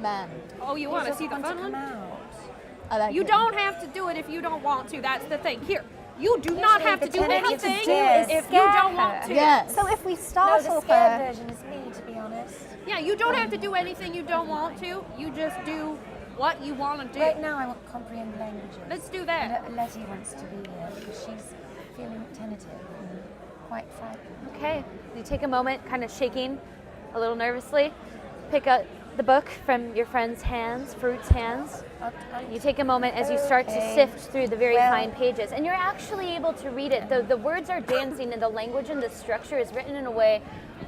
man. Oh, you want to see the fun come one? out. I like You it. don't have to do it if you don't want to. That's the thing. Here, you do not Usually have to the do tendency anything to do is if you scare don't want her. to. Yes. So if we No, startle the scared her, version is me, to be honest. Yeah, you don't have to do anything you don't want to. You just do what you want to do. Right now I want comprehend languages. Let's do that. And Lettie wants to be here because she's feeling tentative and quite frightened. Okay, you take a moment, kind of shaking a little nervously, pick up the book from your friend's hands, Fahroot's hands. You take a moment as you start to sift through the very fine pages, and you're actually able to read it. The words are dancing, and the language and the structure is written in a way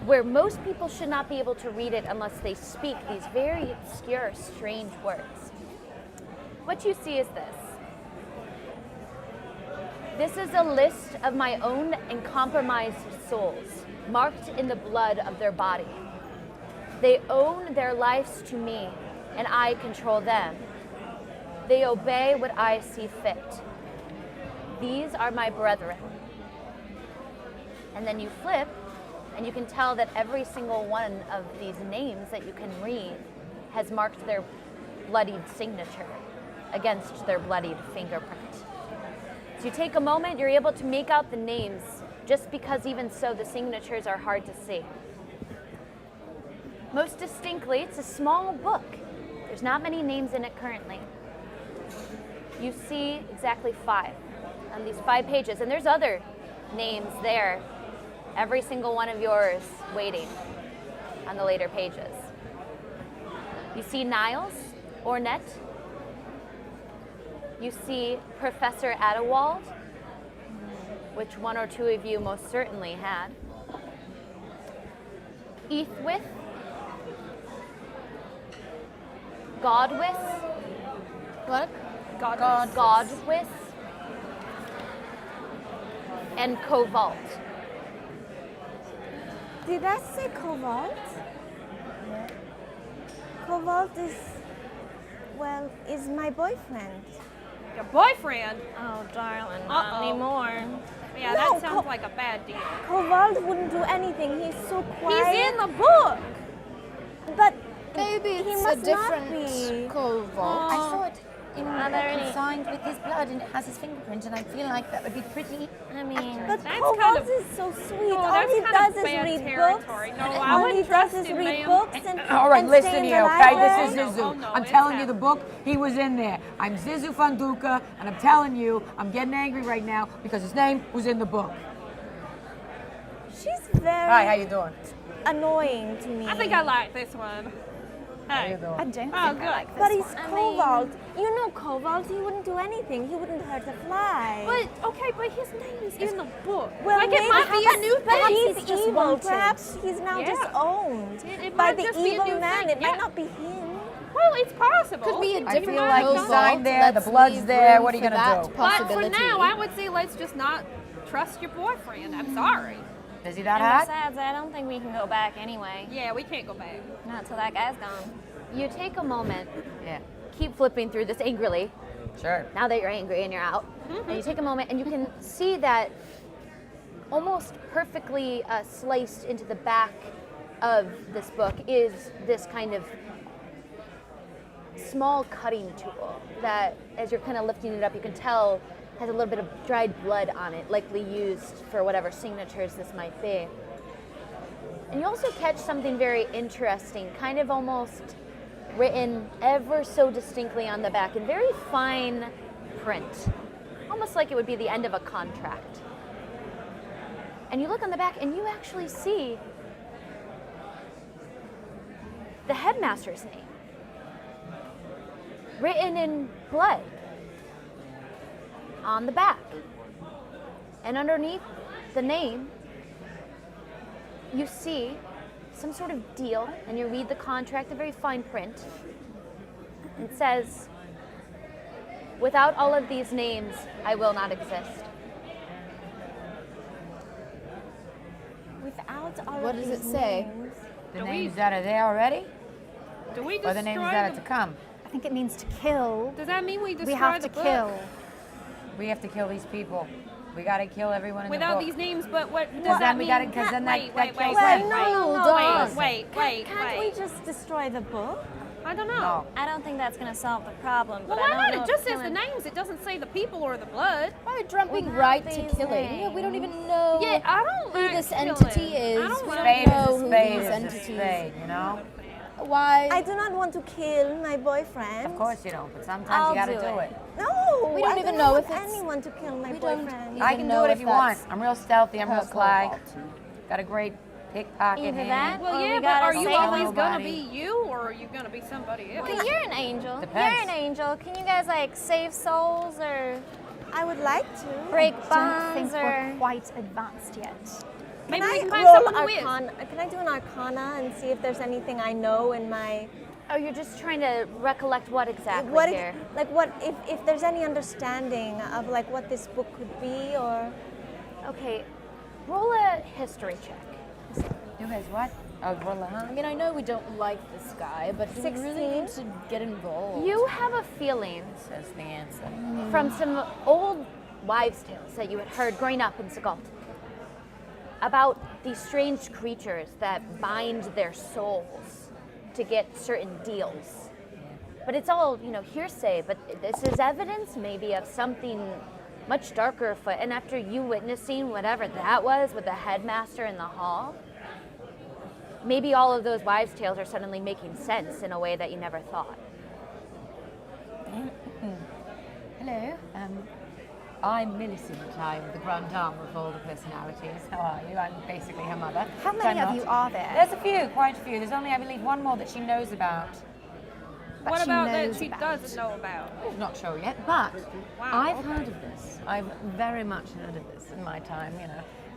where most people should not be able to read it unless they speak these very obscure, strange words. What you see is this. This is a list of my own and compromised souls, marked in the blood of their body. They own their lives to me, and I control them. They obey what I see fit. These are my brethren. And then you flip, and you can tell that every single one of these names that you can read has marked their bloodied signature against their bloodied fingerprint. So you take a moment, you're able to make out the names, just because even so the signatures are hard to see. Most distinctly, it's a small book. There's not many names in it currently. You see exactly 5 on these 5 pages, and there's other names there, every single one of yours waiting on the later pages. You see Niles, Ornette. You see Professor Adewald, which 1 or 2 of you most certainly had. Eathwith, Godwith. What? Godwith. And Covalt. Did I say Covalt? Covalt is my boyfriend. Your boyfriend? Oh, darling, not anymore. Yeah, No, that sounds like a bad deal. Covalt wouldn't do anything. He's so quiet. He's in the book. But maybe he it's a must not different be. Covalt. I saw it in Are there any- signed with his blood, and it has his fingerprint, and I feel like that would be pretty. I mean, But That's Covalt kind of- is so sweet. No, All that's he kind does of is bad read territory. books. No, I All he wouldn't does trust is him, read ma'am. books and All right, and listen stay in here, the okay? library. This is Zizu. Oh, no, I'm it's telling you him. the book, he was in there. I'm Zizu Fanduka, and I'm telling you, I'm getting angry right now because his name was in the book. She's very Hi, how you doing? annoying to me. I think I like this one. How Hey. you doing? I don't Oh, think good. I like this But he's one. Cobalt. You know Cobalt, he wouldn't do anything. He wouldn't hurt a fly. But, okay, but his name is in the book. well, like, maybe it might be a new perhaps thing. he's just evil. wanted. Perhaps he's now just Yeah. owned It by might the just be a evil new man. thing, It yeah. might not be him. Well, it's possible. Could be a I different feel like he's Cobalt. signed there, the Let's blood's leave there, room what are you for gonna that do? But for possibility. now, I would say let's just not trust your boyfriend. I'm sorry. Is he that And hot? besides, I don't think we can go back anyway. Yeah, we can't go back. Not till that guy's gone. You take a moment, Yeah, keep flipping through this angrily, sure. now that you're angry and you're out. And you take a moment and you can see that almost perfectly sliced into the back of this book is this kind of small cutting tool that, as you're kind of lifting it up, you can tell has a little bit of dried blood on it, likely used for whatever signatures this might be. And you also catch something very interesting, kind of almost written ever so distinctly on the back in very fine print, almost like it would be the end of a contract. And you look on the back and you actually see the headmaster's name written in blood on the back. And underneath the name, you see some sort of deal, and you read the contract, a very fine print. It says, "Without all of these names, I will not exist." Without all What of does these it say? names. The Do names we- that are there already? Do we Or the names that are to come? I think it means to kill. Does that mean we destroy We have the to book? kill. We have to kill these people. We gotta kill everyone in the Without book. these names, but what does Well, that then we mean? gotta- 'cause then that- wait, that wait, kills wait, them. wait, Well, wait, no, wait, no. wait, wait, Can't we wait. just destroy the book? I don't know. No. I don't think that's going to solve the problem. Well, but why I don't not? know It if just says the killing- names. It doesn't say the people or the blood. Why are jumping Without right to these killing? Yeah, we don't names. even know Yeah, I don't who like this killing. entity I is. don't We like- don't Spade know is a who spade these is a entities. spade, you know? Why? I do not want to kill my boyfriend. Of course you don't, but sometimes I'll you gotta do do it. it. No, We don't I even do know not if want it's- anyone to kill my we don't boyfriend. even I can do know it if if you want. that's I'm real stealthy, I'm real her sly. Cobalt. Got a great pickpocketing. Either that, Well, or yeah, we but gotta are you save always them. gonna be you, or are you gonna be somebody else? Okay, you're an angel. Depends. You're an angel. Can you guys like save souls or I would like to. break I don't think bonds we're or? quite advanced yet. Maybe Can we I can find roll someone who is. Can I do an Arcana and see if there's anything I know in my Oh, you're just trying to recollect what exactly what here? what if there's any understanding of like what this book could be or Okay, roll a history check. You guys what? Oh, roll a I mean, I know we don't like this guy, but do we really need to get involved? You have a feeling Says the answer. from some old wives' tales that you had heard growing up in Sigalt about these strange creatures that bind their souls to get certain deals. But it's all, hearsay, but this is evidence maybe of something much darker afoot. And after you witnessing whatever that was with the headmaster in the hall, maybe all of those wives' tales are suddenly making sense in a way that you never thought. Hello. I'm Millicent. I'm the grand dame of all the personalities. How are you? I'm basically her mother. How many of you are there? There's a few, quite a few. There's only, I believe, one more that she knows about. What she about that knows she about. doesn't know about? I'm not sure yet, but Wow, I've okay. heard of this. I've very much heard of this in my time,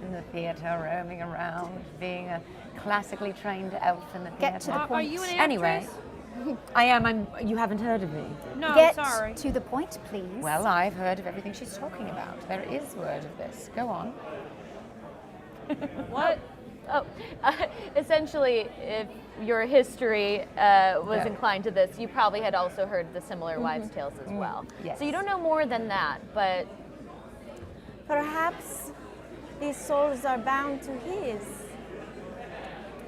in the theatre, roaming around, being a classically trained elf in the theatre. Get to the Are point. you an Anyway, actress? I am. You haven't heard of me? No, Get sorry. to the point, please. Well, I've heard of everything she's talking about. There is word of this. Go on. What? Oh, essentially, if your history was Yeah. inclined to this, you probably had also heard the similar wives' tales as well. Yes. So you don't know more than that, but perhaps these souls are bound to his.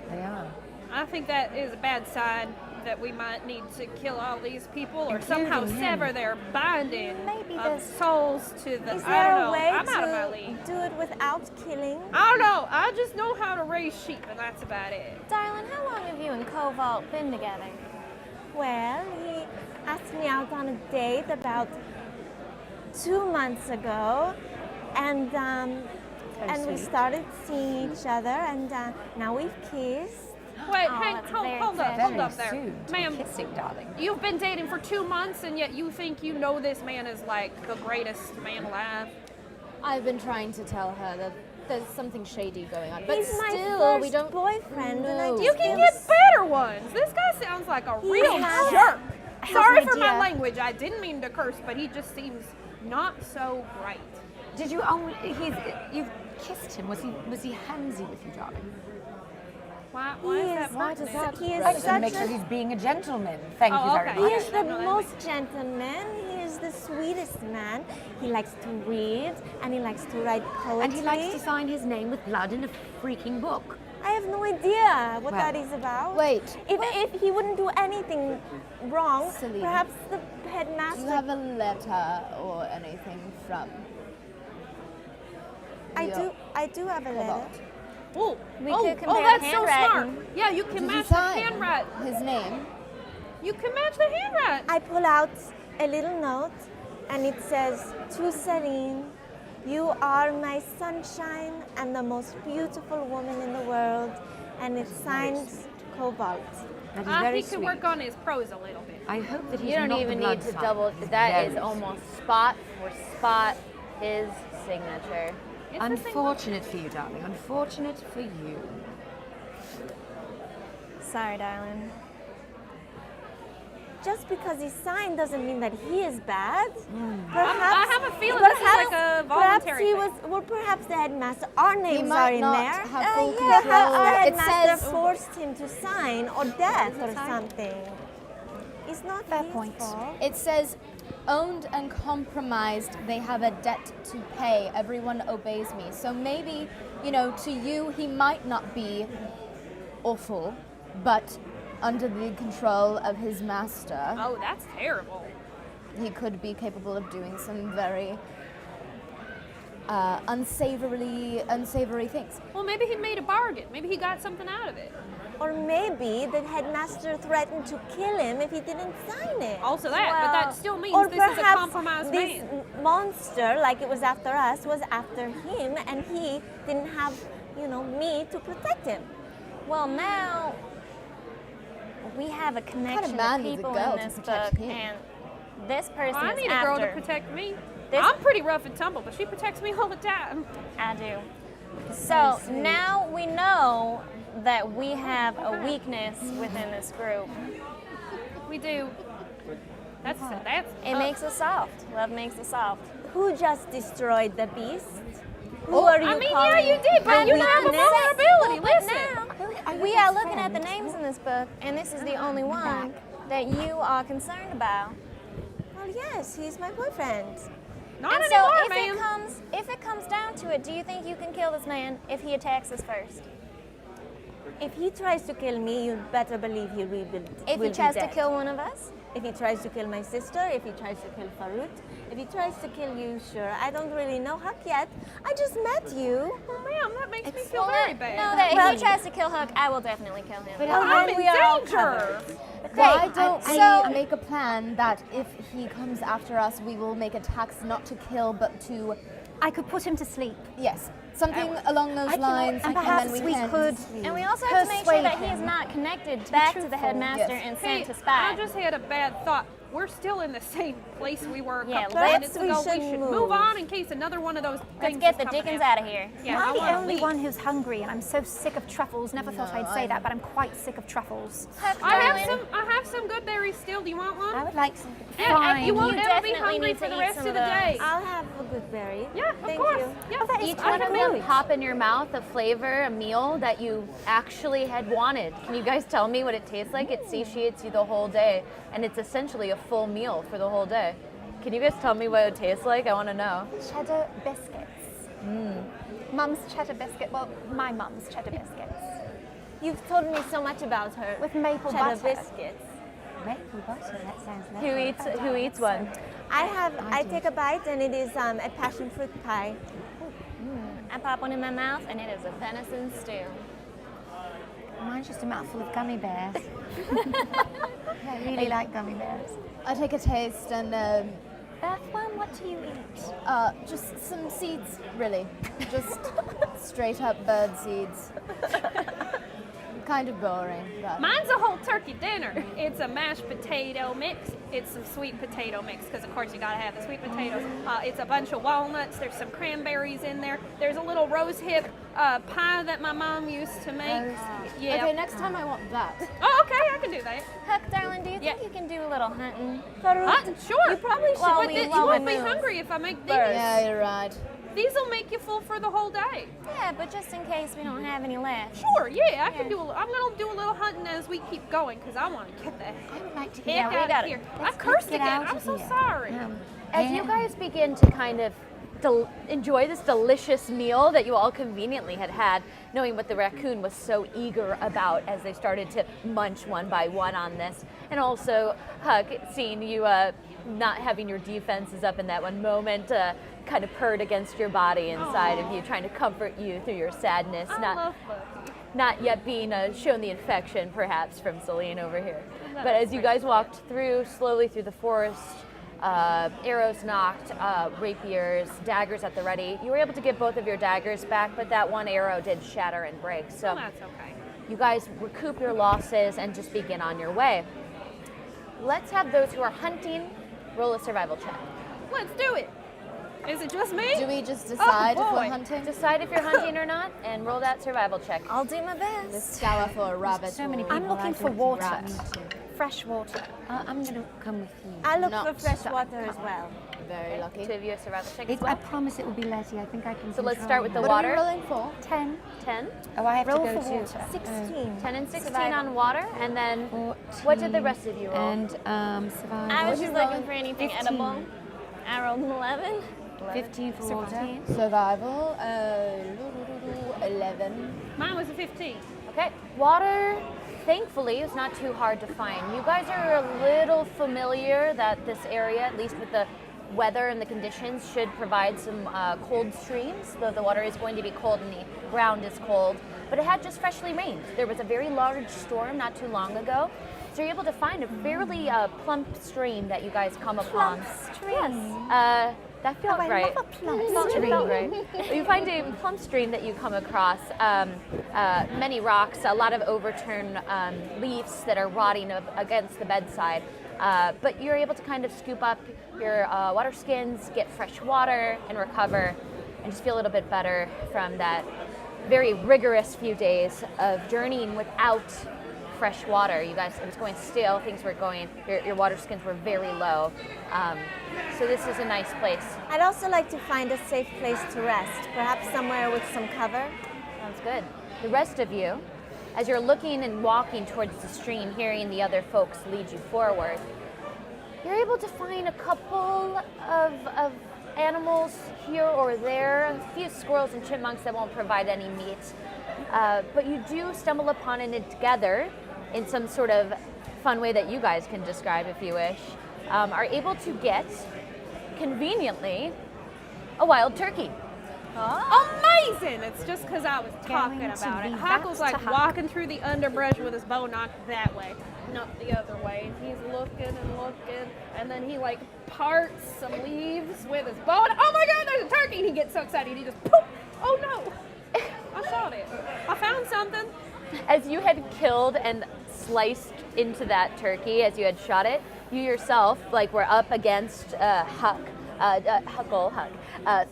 They are. I think that is a bad sign that we might need to kill all these people or somehow Including him. sever their binding Maybe of there's- souls to the. Is I there don't a know. way I'm out of my league. to do it without killing? I don't know. I just know how to raise sheep, and that's about it. Darling, how long have you and Cobalt been together? Well, he asked me out on a date about 2 months ago, and we started seeing each other, and now we've kissed. Wait, Oh, that's very hold up Very there, soon to ma'am. kissing, darling. You've been dating for 2 months, and yet you think you know this man is like the greatest man alive. I've been trying to tell her that there's something shady going on, but He's my still, first we don't boyfriend, and I know. just You can feel get better ones. This guy sounds like a real has- jerk. has Sorry an for my idea. language. I didn't mean to curse, but he just seems not so bright. Did you only? You've kissed him. Was he handsy with you, darling? Why He is is- that why does pertinent? that He is I just want to make such sure a he's being a gentleman. Thank Oh, you very okay. much. He is the No, that most makes gentleman. He is the sweetest man. He likes to read and he likes to write poetry. And he likes to sign his name with blood in a freaking book. I have no idea what Well, that is about. Wait, If he wouldn't do anything wrong, Celine, perhaps the do headmaster. you have a letter or anything from? I do have a letter. Oh, We oh, could oh, compare that's so smart. handwriting. Yeah, you can Did you match the sign handwriting. his name? You can match the handwriting. I pull out a little note and it says, "To Celine, you are my sunshine and the most beautiful woman in the world." And it's signed Cobalt. That is I very think he sweet. could work on his prose a little bit. I hope that he's you don't not even the blood need to sign. double. He's That is very almost spot for spot his signature. It's the same- Unfortunate for you, darling. Unfortunate for you. Sorry, darling. Just because he's signed doesn't mean that he is bad. I have a feeling this is like a perhaps voluntary he thing. was. Well, perhaps the headmaster. Our names might are in not there. have full Yeah, control. our It headmaster says- forced him to sign, or death, or something. It's not Fair his point. fault. It says, owned and compromised, they have a debt to pay. Everyone obeys me. So maybe, to you, he might not be awful, but under the control of his master, Oh, that's terrible. he could be capable of doing some very unsavory things. Well, maybe he made a bargain. Maybe he got something out of it. Or maybe the headmaster threatened to kill him if he didn't sign it. Also that, but that still means Or this is a perhaps compromised this man. monster, like it was after us, was after him, and he didn't have, me to protect him. Well, now we have a connection to people in this book, and this person I is need a girl to protect me. I'm pretty rough and tumble, but she protects me all the time. I do. So now we know that we have a weakness within this group. We do. That's it makes us soft. Love makes us soft. Who just destroyed the beast? Who are you calling? Yeah, you did, but you have a vulnerability. Listen. Now, we are looking at the names in this book, and this is the only one that you are concerned about. Well, yes, he's my boyfriend. Not and anymore, so ma'am. if it comes down to it, do you think you can kill this man if he attacks us first? If he tries to kill me, you better believe he will be If he tries to kill one of us? If he tries to kill my sister, if he tries to kill Fahroot, if he tries to kill you, sure. I don't really know Huck yet. I just met you. Well, ma'am, that makes me feel very bad. No, that if he tries to kill Huck, I will definitely kill him. But I'm in we are all danger. covered. Okay, Why don't so- we make a plan that if he comes after us, we will make attacks not to kill, but to... I could put him to sleep. Yes, something along those lines. And perhaps then we could. And we also have to make sure that he is him. not connected back to the headmaster and sent to spy. I just had a bad thought. We're still in the same place we were a Yeah, couple let's- minutes ago. we We should should move. move on in case another one of those Let's things get is the coming Dickens in. out of here. Yeah, Am I I the wanna only leave. one who's hungry? And I'm so sick of truffles. Never thought I'd say that, but I'm quite sick of truffles. I have some good berries still. Do you want one? I would like some. And you won't You ever be definitely hungry need for to the eat rest some of of the day. I'll have a good berry. Yeah, Thank of course. you. Yeah. Oh, that is Each one of quite them rude. pop in your mouth a flavor, a meal that you actually had wanted. Can you guys tell me what it tastes like? It satiates you the whole day, and it's essentially a full meal for the whole day. Can you guys tell me what it tastes like? I want to know. Cheddar biscuits. Mum's cheddar biscuit. Well, my mum's cheddar biscuits. You've told me so much about her. With maple cheddar butter. biscuits. Maple butter, that sounds lovely. Who eats one? I take a bite and it is a passion fruit pie. I pop one in my mouth, and it is a venison stew. Mine's just a mouthful of gummy bears. I really like gummy bears. I take a taste and Earthworm, what do you eat? just some seeds, really. Just straight up bird seeds. Kind of boring, but... Mine's a whole turkey dinner. It's a mashed potato mix. It's some sweet potato mix, because of course you gotta have the sweet potatoes. It's a bunch of walnuts. There's some cranberries in there. There's a little rose hip pie that my mom used to make. Yeah. Okay, next time I want that. Oh, okay, I can do that. Huck, darling, do you think you can do a little hunting? Hunting, sure. You probably should. Well, But you won't be hungry if I make these. Yeah, you're right. These will make you full for the whole day. Yeah, but just in case we don't have any left. Sure, yeah, I can do. I'm gonna do a little hunting as we keep going, because I want to get the I would like to heck get out of here. I cursed again. I'm so sorry. As you guys begin to kind of enjoy this delicious meal that you all conveniently had, knowing what the raccoon was so eager about as they started to munch one by one on this, and also Huck, seeing you not having your defenses up in that one moment, kind of purred against your body inside of you, trying to comfort you through your sadness, not yet being shown the infection perhaps from Celine over here. But as you guys walked slowly through the forest, arrows knocked, rapiers, daggers at the ready. You were able to get both of your daggers back, but that one arrow did shatter and break. So that's okay. You guys recoup your losses and just begin on your way. Let's have those who are hunting roll a survival check. Let's do it. Is it just me? Do we just decide if we're boy. hunting? Decide if you're hunting or not, and roll that survival check. I'll do my best. Let's scour for a rabbit. So many or- people I'm looking like for to water. rat. Fresh water. I'm going to come with you. I look Not for fresh water as well. Very lucky. Two of you have survival check as I well. promise it will be Lettie. I think I can. So let's control start with the her. What are we water. rolling for? 10. 10. Oh, I have Roll to go for to water. 16. 10 and 16 Survival. on water, and then what did the rest of you roll? And survival. I was just rolling? looking for anything 15. edible. I rolled an 11. 15 for water. Survival. 11. Mine was a 15. Okay, water, thankfully, is not too hard to find. You guys are a little familiar that this area, at least with the weather and the conditions, should provide some cold streams, though the water is going to be cold and the ground is cold. But it had just freshly rained. There was a very large storm not too long ago, so you're able to find a fairly plump stream that you guys come upon. Plump stream. Yes. That felt right. I love a plum It stream. felt right. You find a plum stream that you come across, many rocks, a lot of overturned leaves that are rotting against the bedside. But you're able to kind of scoop up your water skins, get fresh water, and recover, and just feel a little bit better from that very rigorous few days of journeying without fresh water. You guys, it was going stale, things were going, your water skins were very low. So this is a nice place. I'd also like to find a safe place to rest, perhaps somewhere with some cover. Sounds good. The rest of you, as you're looking and walking towards the stream, hearing the other folks lead you forward, you're able to find a couple of animals here or there, a few squirrels and chipmunks that won't provide any meat. But you do stumble upon it together in some sort of fun way that you guys can describe if you wish, are able to get, conveniently, a wild turkey. Amazing! It's just because I was talking Going about to it. be Huckle's back like to walking through the underbrush with his bow knocked that way, not the other way. And he's looking and looking, and then he like parts some leaves with his bow. And, oh my God, there's a turkey! And he gets so excited, he just poof! Oh no! I shot it. I found something. As you had killed and sliced into that turkey, as you had shot it, you yourself were up against Huckle,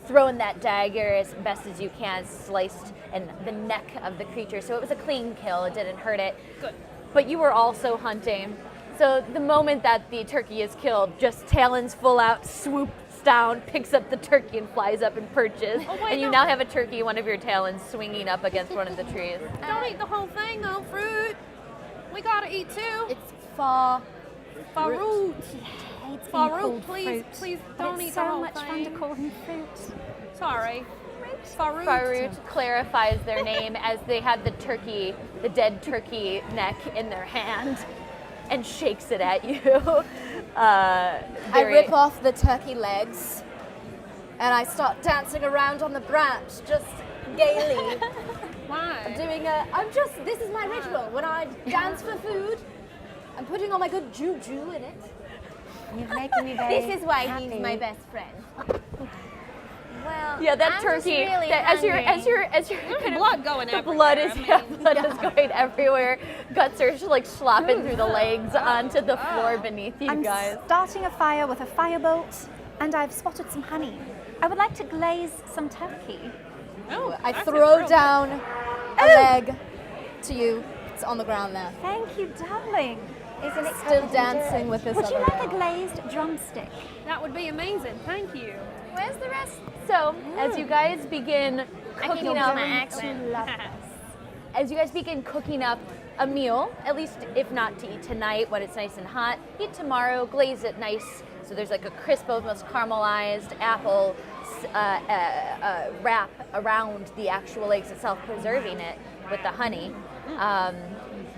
throwing that dagger as best as you can, sliced in the neck of the creature. So it was a clean kill, it didn't hurt it. Good. But you were also hunting. So the moment that the turkey is killed, just talons full out, swoops down, picks up the turkey and flies up and perches. Oh, wait, and you no. now have a turkey, one of your talons, swinging up against one of the trees. Don't eat the whole thing though, fruit. We gotta eat too. It's Fahroot. Hates being Fahroot, called please, fruit. please But don't it's eat so the whole much fun thing. to call him fruit. Sorry. Fahroot. Fahroot clarifies their name as they have the turkey, the dead turkey neck in their hand, and shakes it at you. I rip off the turkey legs and I start dancing around on the branch, just gaily. Why? This is my ritual. When I dance for food, I'm putting all my good juju in it. You're making me very This is why happy. he's my best friend. Well, Yeah, that I'm turkey. Just really As you're There's kind of, blood going the everywhere. blood is I mean, blood is going everywhere. Guts are just slopping through the legs onto the floor beneath you I'm guys. starting a fire with a firebolt, and I've spotted some honey. I would like to glaze some turkey. Oh, I that throw seems real down a leg to you. It's on the ground there. Thank you, darling. Isn't it Still dancing with this Would you other like a girl. glazed drumstick? good. That would be amazing. Thank you. Where's the rest? So, as you guys begin cooking up, as you guys begin cooking up a meal, at least if not to eat tonight when it's nice and hot, eat tomorrow, glaze it nice. So there's like a crisp, almost caramelized apple wrap around the actual eggs itself, preserving it with the honey.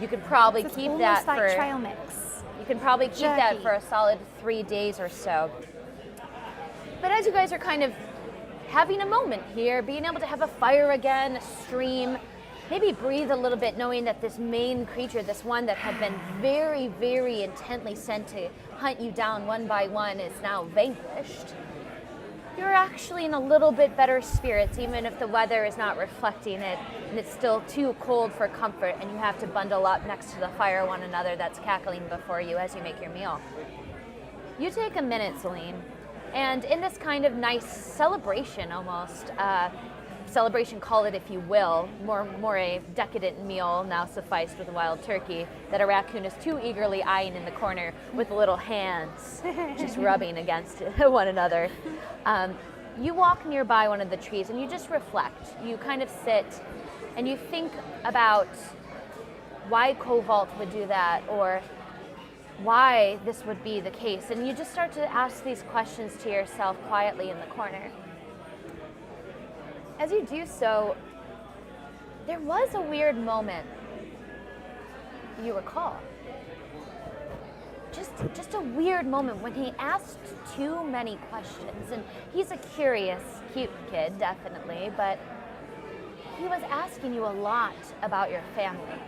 You could probably It's keep almost that like for. trail mix. You can probably keep that Jerky. for a solid 3 days or so. But as you guys are kind of having a moment here, being able to have a fire again, a stream, maybe breathe a little bit, knowing that this main creature, this one that had been very, very intently sent to hunt you down one by one, is now vanquished. You're actually in a little bit better spirits, even if the weather is not reflecting it, and it's still too cold for comfort, and you have to bundle up next to the fire one another that's cackling before you as you make your meal. You take a minute, Celine, and in this kind of nice celebration almost, celebration, call it if you will, more a decadent meal now sufficed with a wild turkey that a raccoon is too eagerly eyeing in the corner with little hands just rubbing against one another. You walk nearby one of the trees and you just reflect. You kind of sit and you think about why Cobalt would do that, or why this would be the case, and you just start to ask these questions to yourself quietly in the corner. As you do so, there was a weird moment you recall. Just a weird moment when he asked too many questions, and he's a curious, cute kid, definitely, but he was asking you a lot about your family.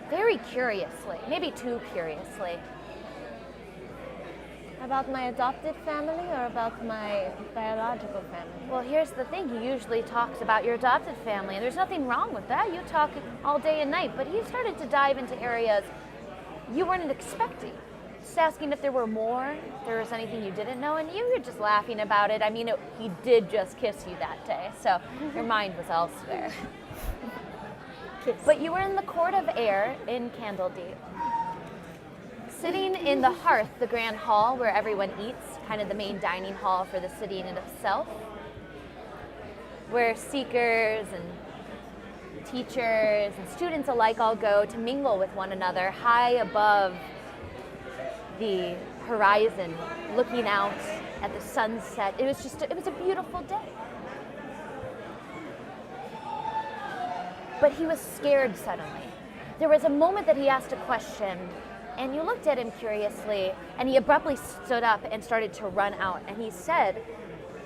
Very curiously, maybe too curiously. About my adopted family or about my biological family? Well, here's the thing. He usually talks about your adopted family, and there's nothing wrong with that. You talk all day and night, but he started to dive into areas you weren't expecting. Just asking if there were more, if there was anything you didn't know, and you were just laughing about it. I mean, he did just kiss you that day, so your mind was elsewhere. But you were in the Court of Air in Candledeep, sitting in the hearth, the grand hall where everyone eats, kind of the main dining hall for the city in and of itself, where seekers and teachers and students alike all go to mingle with one another high above the horizon, looking out at the sunset. It was a beautiful day. But he was scared suddenly. There was a moment that he asked a question, and you looked at him curiously, and he abruptly stood up and started to run out. And he said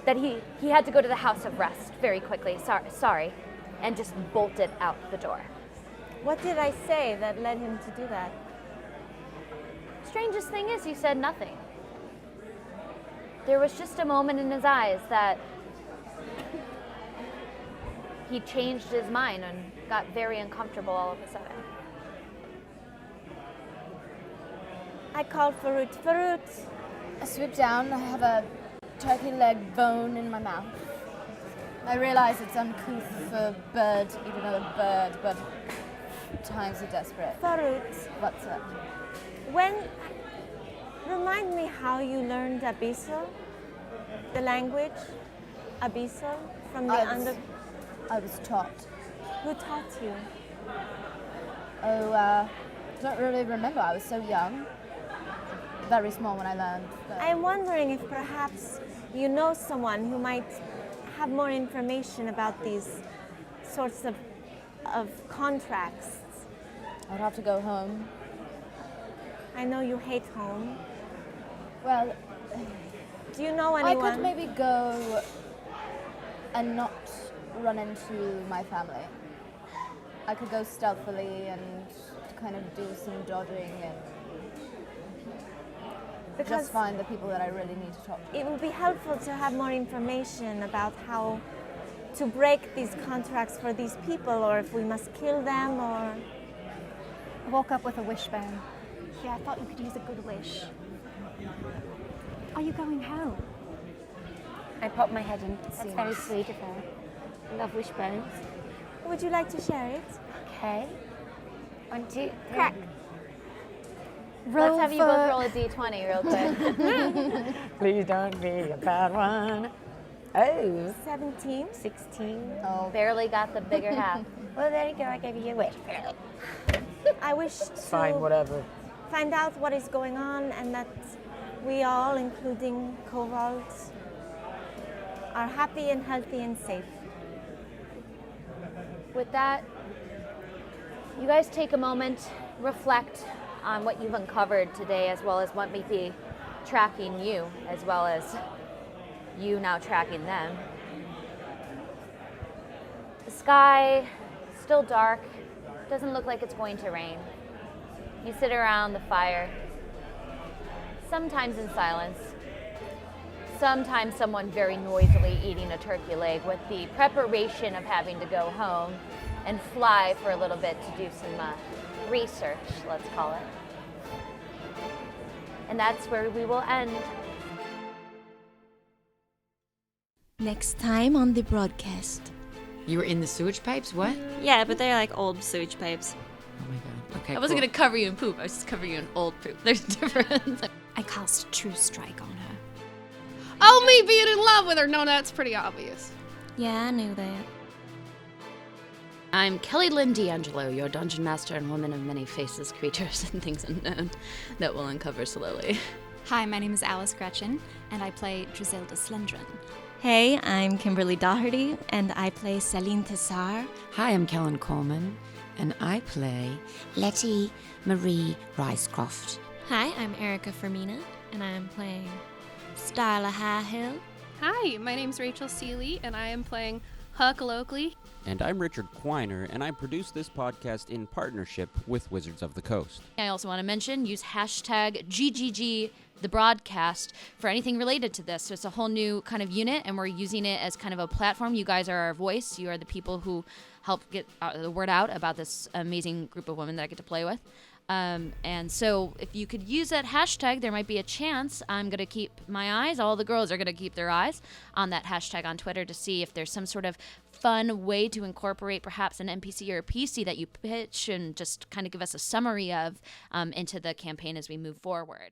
that he had to go to the house of rest very quickly, sorry, and just bolted out the door. What did I say that led him to do that? Strangest thing is, he said nothing. There was just a moment in his eyes that he changed his mind and got very uncomfortable all of a sudden. I called Fahroot. Fahroot! I swoop down, I have a turkey leg bone in my mouth. I realize it's uncouth for a bird to eat another bird, but times are desperate. Fahroot. What's up? Remind me how you learned Abyssal? The language? Abyssal? From the I was taught. Who taught you? I don't really remember. I was so young. Very small when I learned. I'm wondering if perhaps you know someone who might have more information about these sorts of contracts. I'd have to go home. I know you hate home. Well, do you know anyone? I could maybe go and not run into my family. I could go stealthily and kind of do some dodging and just find the people that I really need to talk to. It would be helpful to have more information about how to break these contracts for these people, or if we must kill them, or... I woke up with a wishbone. Yeah, I thought you could use a good wish. Are you going home? I popped my head in. That's very sweet of her. I love wishbones. Would you like to share it? Okay. 1, 2, 3. Crack. Let's have you both roll a d20 real quick. Please don't be a bad one. Oh. 17. 16. Oh, barely got the bigger half. Well, there you go. I gave you your wish. I wish to Fine, whatever. find out what is going on, and that we all, including Kobold, are happy and healthy and safe. With that, you guys take a moment, reflect on what you've uncovered today, as well as what may be tracking you, as well as you now tracking them. The sky, still dark, doesn't look like it's going to rain. You sit around the fire, sometimes in silence, sometimes someone very noisily eating a turkey leg with the preparation of having to go home and fly for a little bit to do some research, let's call it. And that's where we will end. Next time on the broadcast. You were in the sewage pipes? What? Yeah, but they're like old sewage pipes. Oh my god. Okay. I wasn't gonna cover you in poop. I was just covering you in old poop. There's a difference. I cast a true strike on her. Oh, me being in love with her. No, that's pretty obvious. Yeah, I knew that. I'm Kelly Lynne D'Angelo, your dungeon master and woman of many faces, creatures, and things unknown that we'll uncover slowly. Hi, my name is Alice Greczyn, and I play Druzilda Slinderon. Hey, I'm Kimberly Daugherty, and I play Celine Tessar. Hi, I'm Kellen Coleman, and I play Lettie Marie Ricecroft. Hi, I'm Erica Fermina, and I'm playing Starla Highhill. Hi, my name's Rachel Seeley, and I am playing Huckle Oakley. And I'm Richard Quiner, and I produce this podcast in partnership with Wizards of the Coast. I also want to mention, use hashtag the broadcast for anything related to this. So it's a whole new kind of unit, and we're using it as kind of a platform. You guys are our voice. You are the people who help get the word out about this amazing group of women that I get to play with. And so if you could use that hashtag, there might be a chance. I'm going to keep my eyes, all the girls are going to keep their eyes on that hashtag on Twitter to see if there's some sort of fun way to incorporate perhaps an NPC or a PC that you pitch and just kind of give us a summary of into the campaign as we move forward.